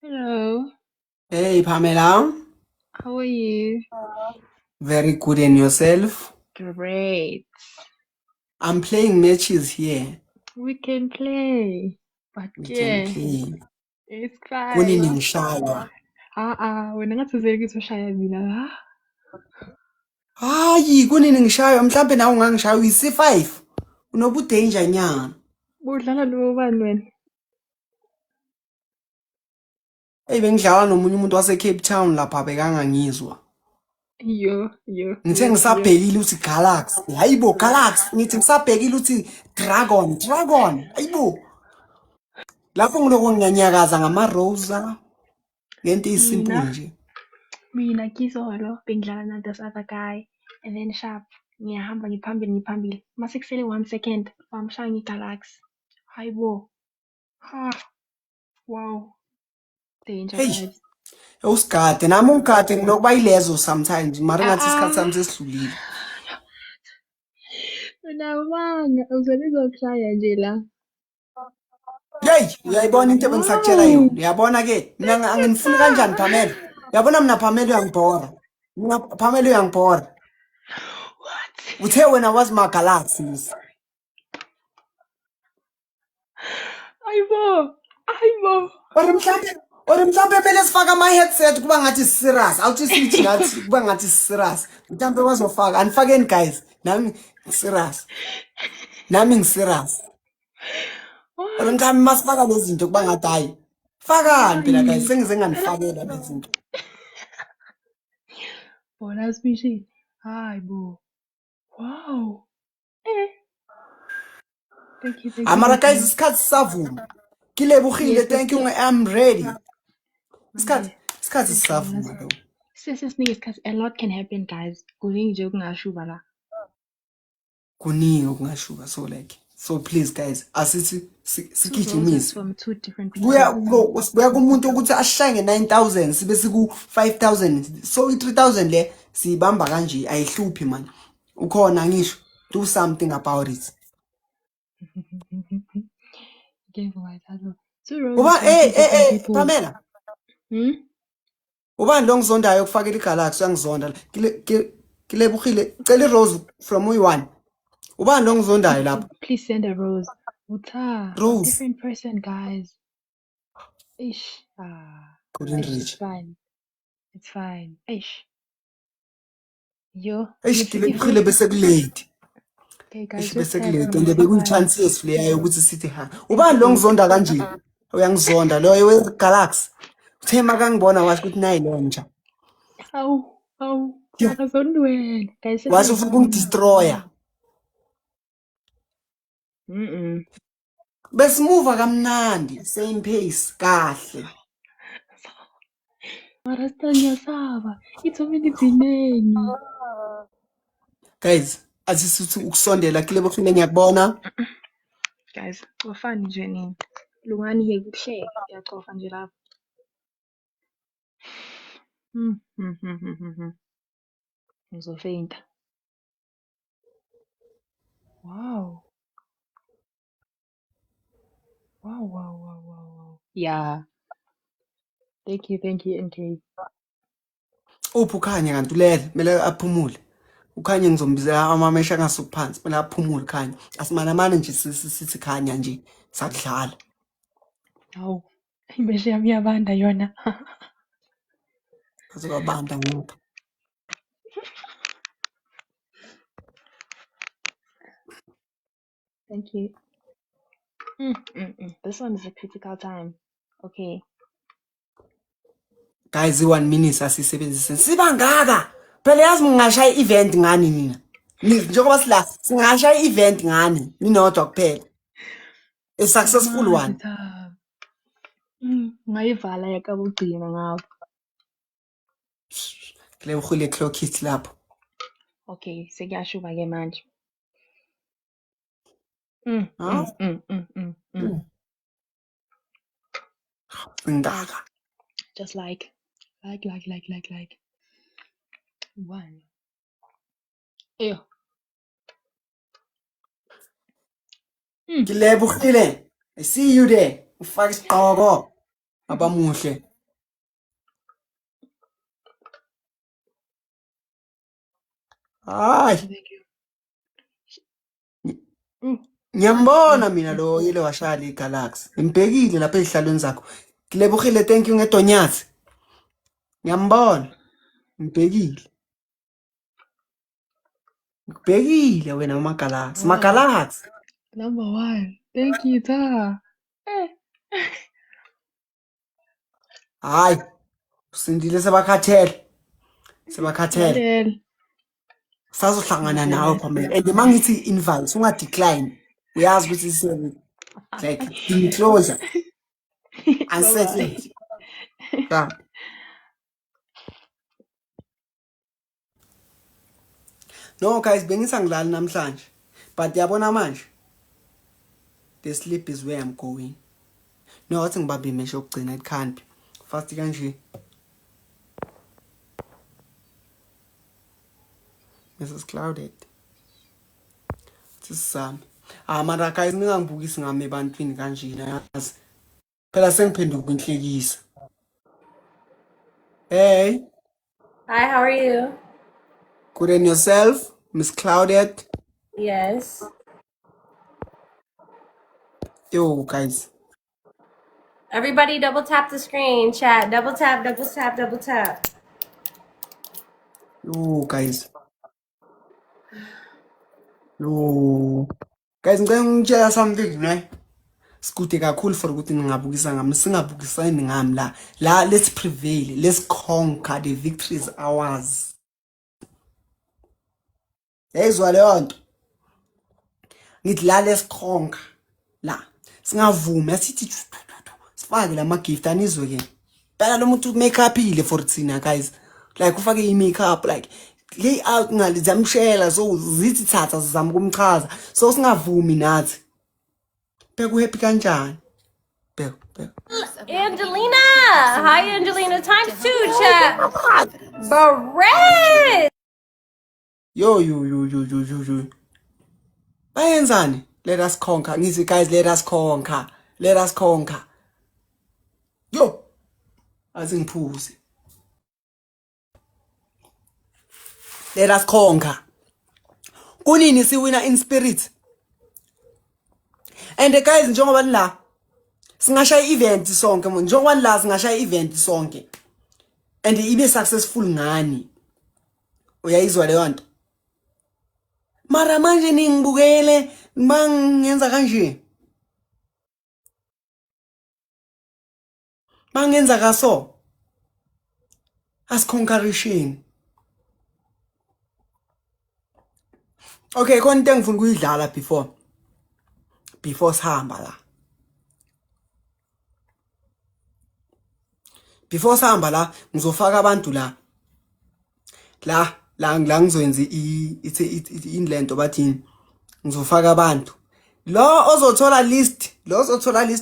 Hello, hey Pamela how are you? very good and yourself Great. I'm playing matches here We can play. But we yeah, can play it's kunini fine. ngishaywa Wena ngathizeli ukuthi ushaya mina la. hayi kunini ngishaywa mhlambe nawe ungangishaya uyi-C5 unobudanger nyana Udlala lo bani wena? hey bengidlala nomunye umuntu wase-Cape Town lapha bekangangizwa Yo. ngithe ngisabhekile ukuthi Galaxy hayibo Galaxy ngithi ngisabhekile ukuthi Dragon hayibo lapho ngiloko ngiyanyakaza ngama-rosa ngento eyisimple nje Mina kizolo bengidlala na this other guy and then sharp ngiyahamba ngiphambili. Mase kusele 1 second bamshaya ngi-Galaxy. Hayibo. Wow. Danger hey guys. usigade nami ungigade nginokuba yilezo sometimes mara ngathi isikhathi sami sesidlulile Unabanga uzokushaya nje la. hey uyayibona into bengisakutshela yona uyabona-ke mina angifuni kanjani Pamela uyabona mina Pamela uyangibhora uthe wena wazi ma-Galaxy Hayibo. or mhlambe kumele sifake ama-headset kuba ngathi serious awuthi sithi ngathi kuba ngathi serious mhlambe wazofaka anifakeni guys nami ngiserious or mhlambe masifaka lezi zinto kuba ngathi hayi fakani phela guys sengize nganifakela lezi zinto Bona species. Hayibo. Wow. Thank you. amara guys isikhathi sisavuma kilebugile thank you I'm ready isikhathi sisavuma lo Sesiningi isikhathi a lot can happen guys. Kuningi nje okungashuba la. kuningi okungashuka so please guys asithi sigijimise From 2 different people. kuya kumuntu ukuthi ashaye nge-9,000 sibe siku-5,000 so i-3,000 le siyibamba kanje ayihluphi man ukhona ngisho do something about it uba Pamela ubani lo ngizondayo ukufakela iGalaxy uyangizonda kilebugile cela i-Rose from uyi-1 ubani lo ngizondayo lapha Please send a rose. Uta. Rose. Different person guys. Ish. Ah. Couldn't Ish, it's reach. fine. It's fine. Ish. Yo. Eish Nifike kilebogile bese kulate. Okay, Eish guys, bese just tag kulate on and my bekuyichance profile. yesifule yayo ukuthi sithi ha. Thank Ubani you, lo babe. ngizonda kanje? Uyangizonda loyo weGalaxy. Uthema kangibona washo ukuthi nayi lo nja. Awu. Yo, Akazondi wena. Guys, just washo like ufuna ukungidestroya. Besimuva kamnandi, same pace, kahle. Marasta ngiyasaba. Ithome libhineni. Guys, asisithi ukusondela kilebogile ngiyakubona. Guys, cofani nje nini. Lungani-ke kuhleka. Ngiyacofa nje lapha. Ngizofeyinta. Wow. Wow. Yeah. Thank you, NK. Uphi ukhanya kanti ulele, kumele aphumule. Ukhanya ngizombizela amamesha angasuki phansi, kumele aphumule khanya. Asimanamane nje sithi khanya nje sakudlala. Hawu. Imeshe yami iyabanda yona. Azokabanda ngoba. Thank you. This one is a critical time. Okay. Guys, 1 minute asisebenzise. Sibangaka. Phela yazi ngingashaya event ngani nina. Njengoba sila singashaya event ngani ninodwa kuphela. A successful one. Ngayivala yakabugcina ngawo. Kule ukhule clock hit lapho. Okay, sekuyashuba ke manje. Ngaka. Just like. One. Eyo. Kilebogile. I see you there. Ufake isiqhoko. Abamuhle. Hayi. Ngiyambona mina lo yile washaya iGalaxy. Ngibhekile lapha ezihlalweni zakho. Kilebogile, thank you ngedonyathi. Ngiyambona. Ngibhekile wena umaGalaxy. Wow. MaGalaxy. Number 1. Thank you, ta. Hayi. Usindile sebakhathele. Lalela. Sazohlangana nawe phambili. And mangithi invite unga decline. Uyazi ukuthi like in closure. Uncertainty. Yeah. No guys, bengisangilali namhlanje. But yabona manje. The sleep is where I'm going. No, wathi ngibabi mesho ukugcina it can't be. Fast kanje. Mrs. Clouded. Sisami. Mara guys ningangibukisi ngami ebantwini kanje yazi. Phela sengiphenduka inhlekisa. Hey, Hi, how are you? good and yourself, Miss Clouded. Yes. Yo guys. Everybody double tap the screen, chat. Double tap. Yo guys. Yo. Guys, ngicela ngitshela something, ne? Sikude kakhulu for ukuthi ngingabukisa ngami, singabukisani ngami la. La let's prevail, let's conquer, the victory is ours. Yezwa leyo nto. Ngithi la let's conquer. La. Singavumi asithi sifake lama gift anizwe ke. Phela lo muntu makeup ile for thina guys. Like ufake I makeup like lay out ngale zamshela so zithi thatha sizama kumchaza. So singavumi nathi. Bheka happy kanjani? Bheka. Angelina! Hi, Angelina. Times 2, chat. Barrett! Yo. Bayenzani? Let us conquer. Ngithi guys, let us conquer. Yo. Azingiphuze. Let us conquer. Kunini siwina in spirit. And the guys njengoba la Singashaya event sonke manje. Njengoba la singashaya event sonke. And ibe successful ngani. Uyayizwa leyo nto? Mara manje ningibukele mangenza kanje. Mangenza kaso. Asiconquerishing. Okay, khona into engifuna ukuyidlala before sihamba la. Before sihamba la ngizofaka abantu la ngizoyenza inlento bathini ngizofaka abantu lo ozothola list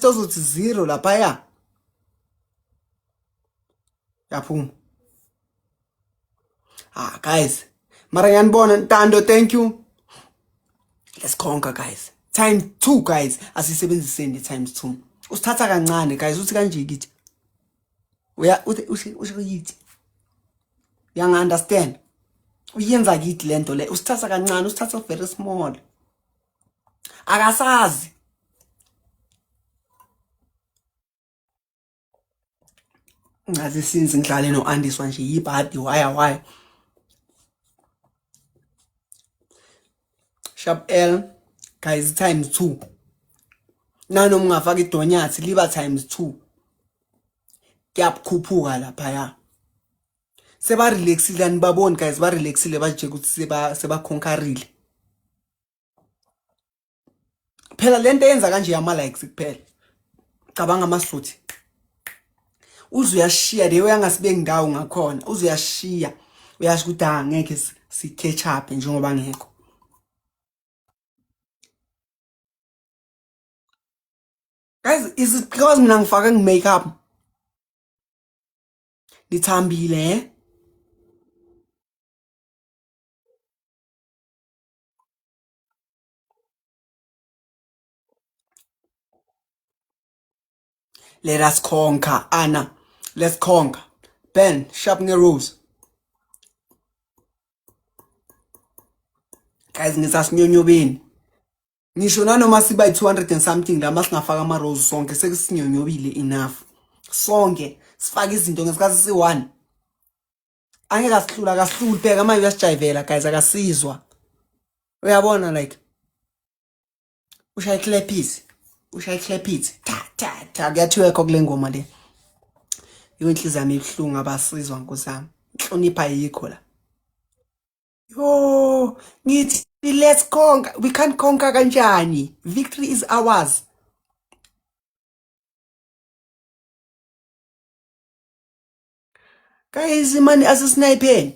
ozothi 0 lapha ya yaphuma. Guys, mara ngiyanibona Ntando, thank you. Let's conquer guys. Times 2 guys, asisebenziseni times 2. Usithatha kancane guys, uthi kanje kithi. Usho yithi. Yang understand? Uyenza kithi lento le, usithatha kancane, usithatha very small. Akasazi. Ngathi since ngihlale no Andiswa nje yibhadi why. Sharp L guys times 2. Nano mungafaka idonyathi liba times 2. Kuyaphuphuka lapha ya. Seba relaxile anibaboni guys, ba relaxile baje ukuthi seba conquerile. Phela lento yenza kanje yama likes kuphela. Cabanga amasuthi. Uzuyashiya leyo yangasibeki ndawo ngakhona. Uzuyashiya. Uyasho ukuthi angeke si catch up njengoba ngekho. Guys, is it because mina ngifaka makeup? Nithambile eh? Let us conquer, Anna. Let's conquer. Ben, sharp rose. Guys, ngisasinyonyobeni. Ngisho nanoma siba 200 and something la masingafaka ama rose sonke sekisinyonyobile enough. Sonke sifaka izinto ngesikhathi si1. Angeke asihlula kasihluli pheka manje uyasijayivela guys akasizwa. Uyabona like ushaya clap it. Ta kuyathiwa kule ngoma le. Yonhliziyo yami ibhlungu abasizwa nkosami. Inhlonipha yikho la. Yo, ngithi let's conquer. We can't conquer kanjani. Victory is ours. Guys, man, asisnipeni.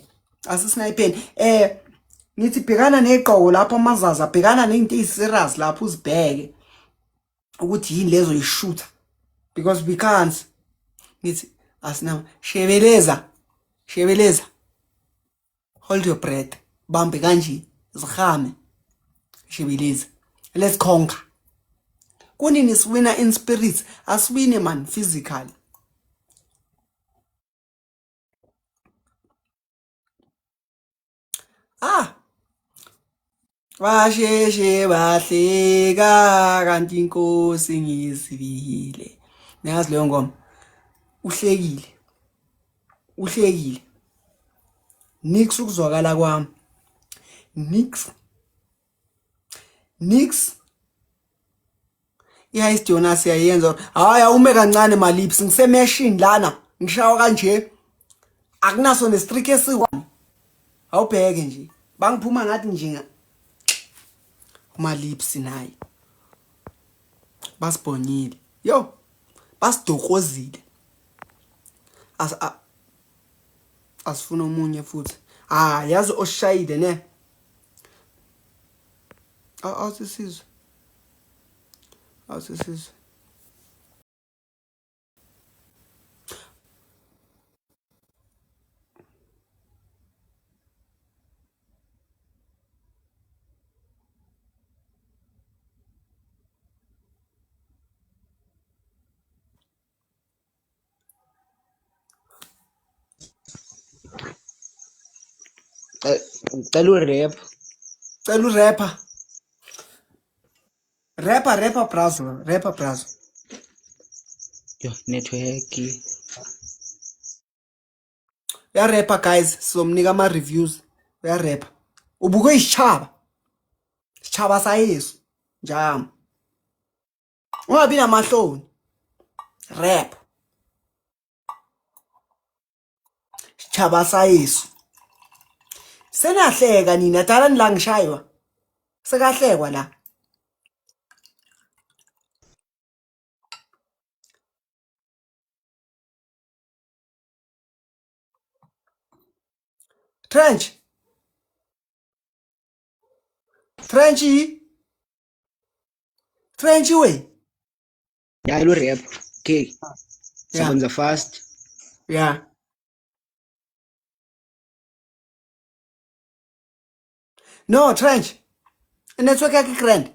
Ngithi bhekana neqoko lapha amazaza, bhekana nezinto eziserious lapha uzibheke ukuthi yini lezo yishooter because we can't. Ngithi asina shebeleza. Hold your breath. Bambe kanje, zihame. Shebeleza. Let's conquer. Kunini siwina in spirit, asiwine man physically. Basheshe bahleka kanti inkosi ngizibile. Nazi leyo ngoma. Uhlekile. Nix ukuzwakala kwami. Nix. Iya Jonas yayenza. Hayi awume kancane malips ngisemeshini lana. Ngishawa kanje. Akunaso nestrick esi1. Awubheke nje. Bangiphuma ngathi nje malips nayi. Basibonyile. Yo. Basidokozile. Asifuna omunye futhi. Yazi oshayide ne. Awusisizwe. Celu rap. Rapper brazo. Yo, network. Uyarapper guys, sizomnika ama-reviews. Uyarapper. Ubuke isitshaba. Isitshaba sayesu. Njalo. Ungabi namahloni. Rap. Isitshaba sayesu. Senahleka nina dala nilangishaywa. Sekahlekwa la. Trench. Trenchy. Trenchy way. Yeah, I rap. Okay. Yeah. Seconds are fast. Yeah. No, Trench. Network yakhe grand.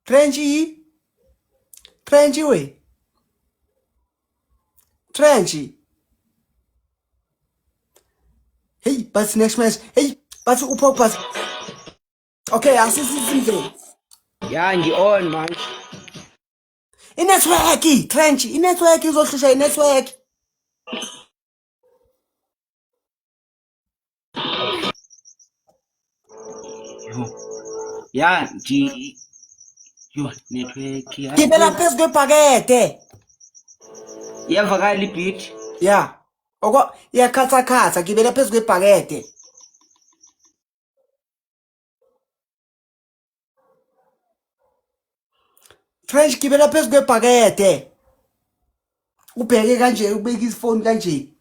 Trenchy. Trenchy way. Trenchy. Hey, but next match. Hey, but upopas. Okay, asisize. Yeah, ngi-on man. Inetwork, Trench. Inetwork izohlusha inetwork. Yeah, yo, network. Gibela phezu kwebhakede. Iyavakala i-beat. Yeah. Oko iyakhatha gibela phezu kwebhakede. Trench gibela phezu kwebhakede. Ubheke kanje, ubeka ifoni kanje.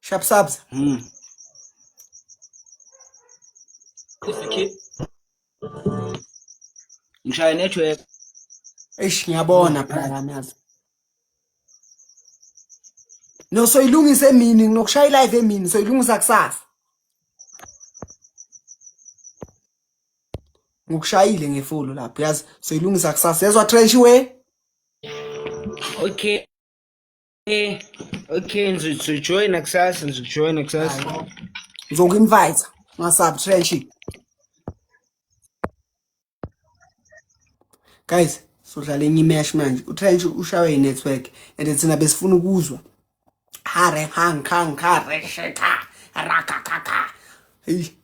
Sharp subs. Ngishaya network. Eish ngiyabona phela yazi. No soyilungisa emini nginokushaya live emini soyilungisa kusasa. Ngokushayile ngefolo lapho yazi soyilungisa kusasa. Yezwa Trench we? Okay. Okay, ngizojoin kusasa, ngizojoin kusasa. Ngizoku-invite ngasab Trench. Guys, sodlala enye imesh manje. UTrench ushawe i-network and thina besifuna ukuzwa. Hare hang khang khare sheka rakakaka. Hey.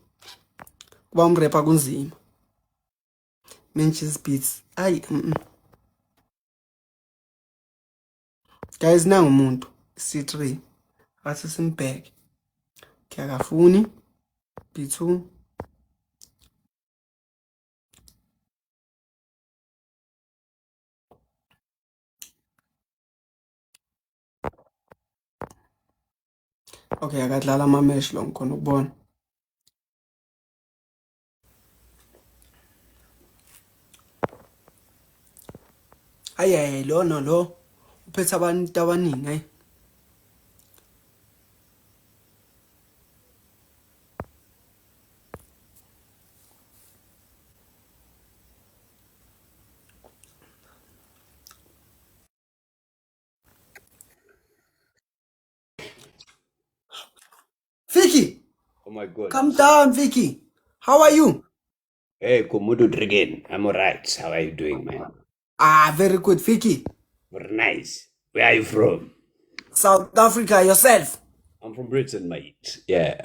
Kuba umrapper kunzima. Manchester beats. Ay. Guys nangu umuntu C3 athi simbheke. Kuyakafuni B2 Okay, akadlala ama-mesh lo ngikhona ukubona. Hayi lo no lo uphethe abantu abaningi hayi. Vicky, Oh my God. come down, Vicky. How are you? Hey, Komodo Dragon. I'm alright. How are you doing, man? Ah, very good, Vicky. Very nice. Where are you from? South Africa, yourself. I'm from Britain, mate. Yeah.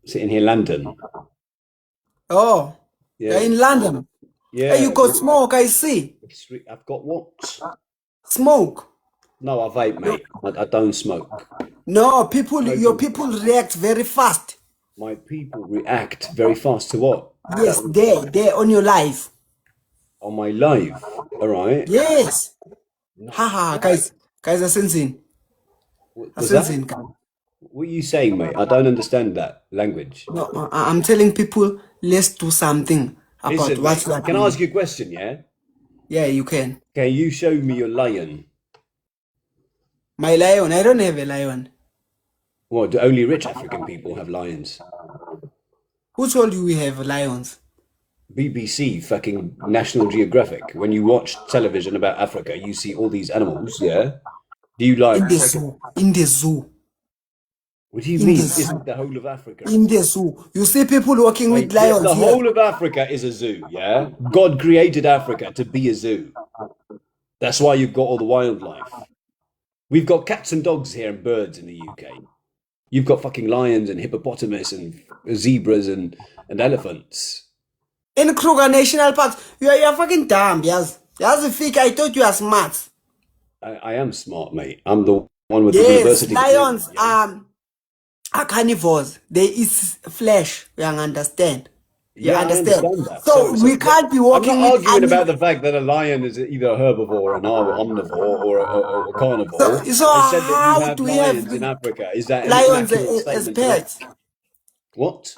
Sitting here in London. Oh, Yeah. you're in London. Yeah. Hey, you got smoke, I see. I've got what? Smoke. No, I vape, mate. I don't smoke. No, your people react very fast. My people react very fast to what? Yes, they're on your live. On my live. All right. Yes. Haha, guys, asensing. Was that? Asensing. What are you saying, mate? I don't understand that language. No, I'm telling people, let's do something about Listen, what's mate, that. can I ask you a question, yeah? Yeah, you can. Can you show me your lion? My lion, I don't have a lion. What, do only rich African people have lions? Who told you we have lions? BBC, fucking National Geographic. When you watch television about Africa, you see all these animals, yeah? Do you like... In the zoo. What What do you In mean? the Isn't the whole of Africa? In the zoo. You see people walking with Wait, lions the here. whole of Africa is a zoo, yeah? God created Africa to be a zoo. That's why you've got all the wildlife. We've got cats and dogs here and birds in the UK. You've got fucking lions and hippopotamus and zebras and elephants. In Kruger National Park, you're fucking dumb, yes. Yes, Fik, I thought you are smart. I am smart, mate. I'm the one with the Yes, university degree, lions yeah? are carnivores. They eat flesh. You understand? You Yeah, I understand? understand that. So we can't be walking I'm not with arguing about animals. the fact that a lion is either a herbivore, an omnivore, or a carnivore. So I said that how you have do we lions have in Africa. Is that an lions inaccurate as statement to make? pets? What?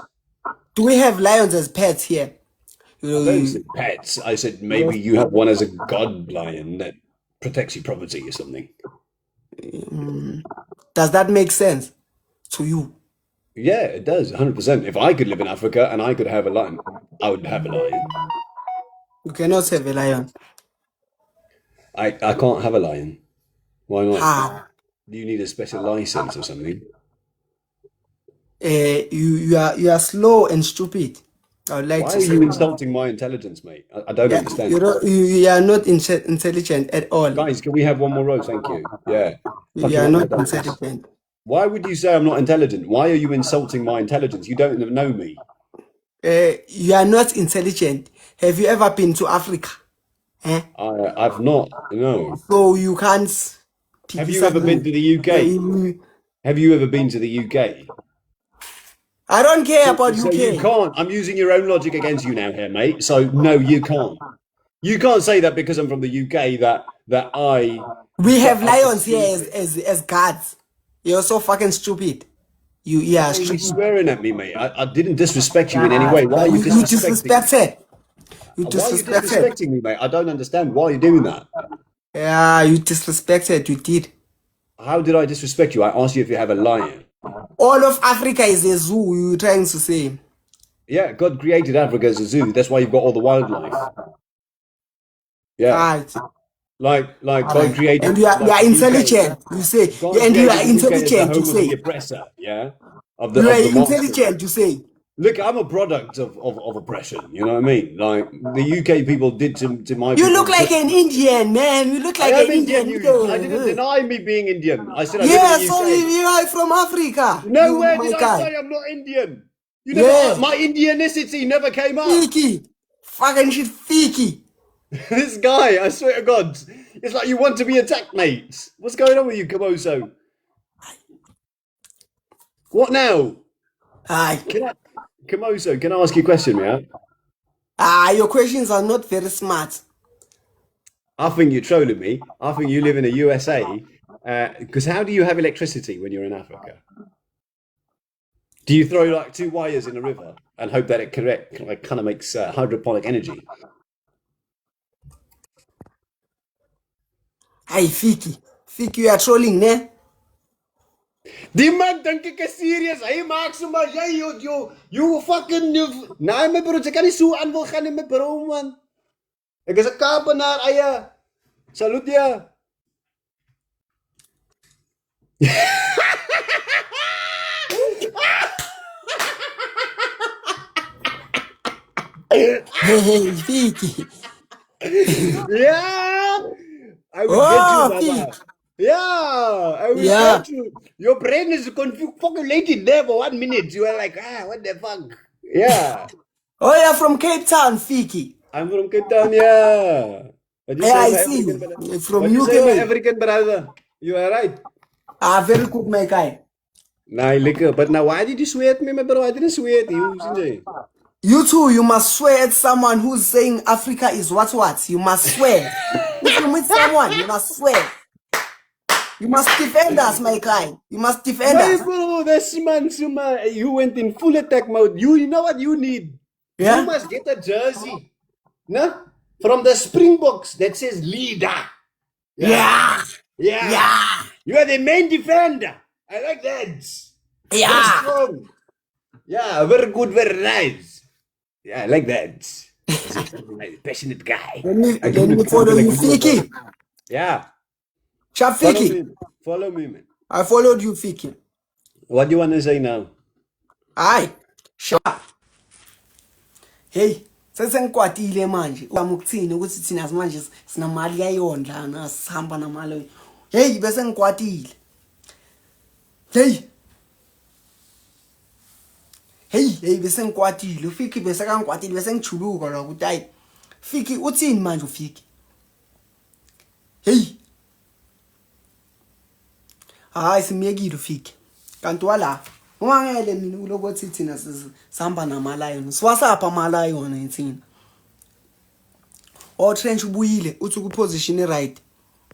Do we have lions as pets here? I don't say pets. I said maybe you have one as a god lion that protects your property or something. Does that make sense to you? Yeah, it does, 100%. If I could live in Africa and I could have a lion, I would have a lion. You cannot have a lion. I can't have a lion. Why not? How? Do you need a special license or something? You are slow and stupid. I would like Why to are say you insulting my intelligence, mate? I don't understand. you are not intelligent at all. Guys, can we have one more row? Thank you. Yeah. You are not intelligent. Why would you say I'm not intelligent? Why are you insulting my intelligence? You don't know me. You are not intelligent. Have you ever been to Africa? I've not, no. So you can't. Have you ever been to the UK? Have you ever been to the UK? I don't care about So UK. you can't. I'm using your own logic against you now here, mate. So no, you can't. You can't say that because I'm from the UK that I. We have lions here as guards. You're so fucking stupid. You Why are you stupid. swearing at me, mate? I didn't disrespect you in any way. Why are you You disrespecting? disrespected. You Why are you disrespected. disrespecting me, mate? I don't understand why you're doing that. Yeah, you disrespected. You did. How did I disrespect you? I asked you if you have a lion. All of Africa is a zoo. You're trying to say. Yeah, God created Africa as a zoo. That's why you've got all the wildlife. Yeah. Right. Like God created. And you are like, intelligent. You say. God And you are created the UK as the intelligent. You home of the say. oppressor. Yeah. Of the You are monster. intelligent. You say. Look, I'm a product of oppression. You know what I mean? Like the UK people did to my. You people. look like an Indian, man. You look like I am an Indian. I didn't deny me being Indian. I said I Yeah, live in the so UK. you are from Africa. Nowhere my did I guy. say I'm not Indian. You Yeah. never. My Indianicity never came up. Fiki. Fucking shit, Fiki. This guy, I swear to God, it's like you want to be attacked, mate. What's going on with you, Kamoso? What now? Hi. Kamoso, can I ask you a question, yeah? Your questions are not very smart. I think you're trolling me. I think you live in the USA. Because how do you have electricity when you're in Africa? Do you throw like 2 wires in a river and hope that it kind of makes hydroponic energy? Hey, Fiki. Fiki, you are trolling, ne? Die man dink ek is serious. Hy maak sommer you fucking nee my bro, jy kan nie so aan wil gaan nie my bro man. Ek is 'n Kaapenaar eie. Salut ja. Hey, Fiki. Yeah. I will Oh, get you, Baba. Yeah, I will Yeah. get you. Your brain is confused. Fucking lady there for 1 minute. You are like, what the fuck? Yeah. Oh, you're from Cape Town, Fiki. I'm from Cape Town, yeah. What you Yeah, say, I my see. African brother? You're from What you say, my UK. African brother? You are right. Very good, my guy. Nah, liquor. But now, why did you swear at me, my bro? I didn't swear at you, Sinjay. You too, you must swear at someone who's saying Africa is what? You must swear. If you meet someone, you must swear. You must defend us, my guy. You must defend My us. bro, this man, Suma, you went in full attack mode. You know what you need? Yeah? You must get a jersey. No? From the Springboks that says leader. Yeah. Yeah. Yeah. You are the main defender. I like that. Yeah. Very strong. Yeah, very good, very nice. Yeah, I like that. Passionate guy. Let me follow you, Fiki. Yeah. Sharp Follow Fiki. me. Follow me, man. I followed you, Fiki. What do you want to say now? Hayi, sha. Hey, sesengikwatile manje. Wami ukuthini ukuthi thina manje sinamali yayondla na sihamba namali. Hey, bese ngikwatile. Hey, bese ngikwatile. Ufiki bese kangikwatile bese ngijuluka la ukuthi hayi. Fiki uthini manje ufiki? Hey. Hayi simiyekile ufiki. Kanti wala. Ungangele mina ulokuthi thina sihamba namalayon. Siwasapha amalayon yithina. O trench ubuyile uthi ku position right.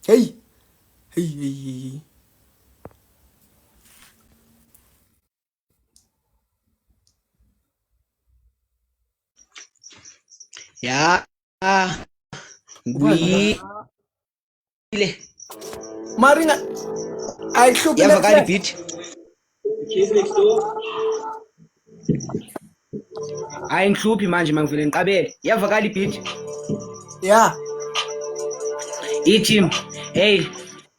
Hey. Ya. Ngwile. Marina ayihluphi Yavakala beat. Ayingihluphi manje mangivele ngiqabele. Yavakala beat. Yeah. Team. Hey.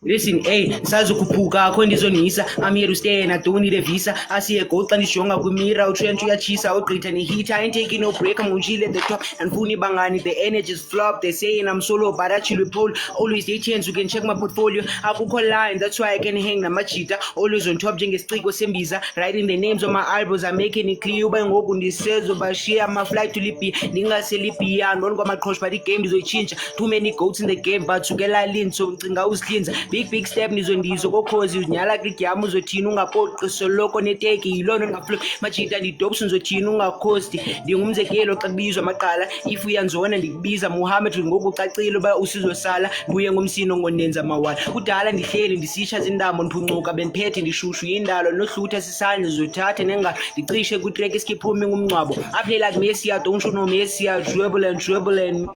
Listen, hey, sazokhuphuka akho ndizonisa. I'm here to stay and I don't need a visa. I see a gold xa ndishonga kwimira utrend uyachisa ugqitha nehit. I ain't taking no break, I'm unjile at the top and funi bangani. The energy's flop, they saying I'm solo but I chill with Paul. Always they chance, you can check my portfolio. Akukho line, that's why I can hang namachita. Always on top njengesiciko sembiza. Writing the names on my eyebrows, I'm making it clear. Uba ngoku ndisezo bashare my flight to Libya. Ndingaselibya ndoni kwamaqhosha but igame ndizoyitshintsha. Too many goats in the game but sukela lin so ngicinga uzihlinza. Big step nizondizo kokhozi uzinyala kigyamu uzothina ungapoqi soloko neteki yilono ngaflo majita ndidopsi ngizothina ungakhosti ndingumzekelo xa kubizwa amaqala if uyanzona ndikubiza Muhammad ngoku ucacile uba usizosala buye ngomsino ngonenza mawala kudala ndihleli ndisitsha zindambo ndiphuncuka bendiphethe ndishushu yindalo nohlutha sisandla zothatha nengalo ndicishe kwitrack esikhiphume ngumncwabo I play like Messi I don't shoot no Messi I dribble and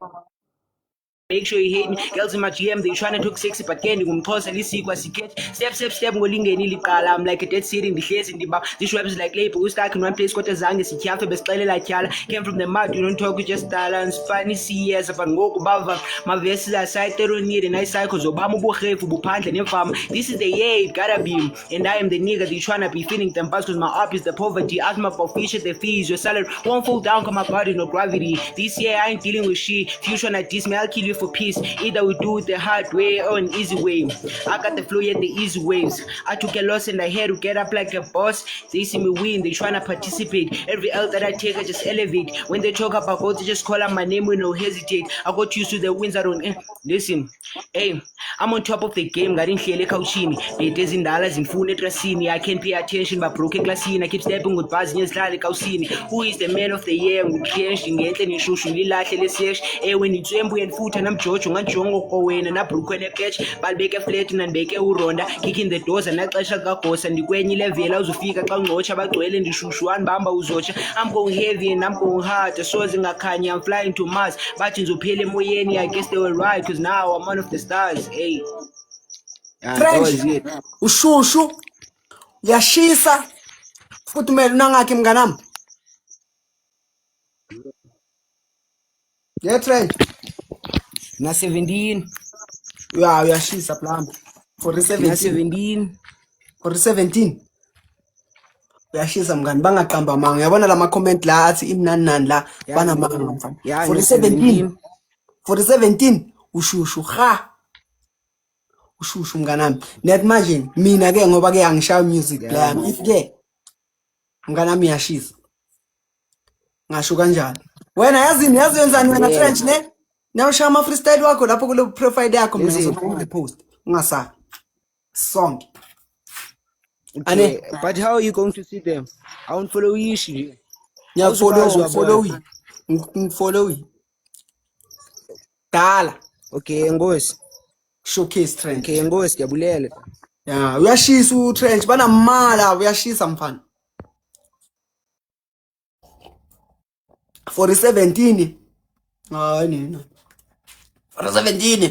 make sure you hate me. Girls in my GM, they trying to talk sexy, but candy ngumxhosa lisikwa sikhet. Step ngolingeni liqala. I'm like a dead city ndihlezi ndiba. This rap is like label, we stuck in one place kodwa zange sityhafe besixelela tyhala. Came from the mud, you don't talk, you just balance. Funny CS but ngoku bava. My verses are side need and I cycle zobama uburefu buphandle nemfama. This is the year it gotta be. And I am the nigga they trying to be feeling them buzz cause my up is the poverty. Ask my for feature the fees, your salary won't fall down cause my body no gravity. This year I ain't dealing with shit. Future like this, I'll kill you for peace. Either we do it the hard way or an easy way. I got the flow yet the easy ways. I took a loss and I had to get up like a boss. They see me win, they tryna participate. Every L that I take, I just elevate. When they talk about gold, they just call out my name with no hesitate. I got used to the wins, I don't listen. Hey, I'm on top of the game, ngarinhlele khawushini. Bete zindala zimfune etrasini. I can't pay attention but broke glassini. I keep stepping with bars nyezihlale khawusini. Who is the man of the year? Ngutrench ngenhle nishushu lilahle lesesh. When itswembu yemfutha namjojo nganjongo kowena nabhrukwe neketch balibeke flat nandibeke uronda kicking the doors anaxesha kagosa ndikwenye level uzofika xa ungcotsha bagcwele ndishushwana bamba uzotsha I'm going heavy and I'm going hard soze ngakhanya I'm flying to Mars bathi ngizophela emoyeni I guess they were right cause now I'm one of the stars hey French ushushu yashisa futhi mele unangakhe mnganami French na 17 yeah uyashisa plamba for the 17 for the 17 uyashisa mngani bangaqamba manga uyabona lama comment la athi imnani la bana manga mfana for the 17 ushushu ha ushushu mnganami net manje mina ke ngoba ke angishaya music la if ke mnganami uyashisa ngasho kanjalo wena yazini yazenzani wena French ne now share my freestyle wakho lapho kule profile yakho mina ngizobona post ungasaka song okay, but how are you going to see them I won't follow you nje follow dala okay ngosi showcase Trench okay ngosi ndiyabulela yeah uyashisa uTrench bana mala uyashisa mfana for the 17 hayi nina for the 17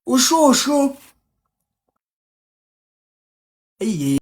ushushu hey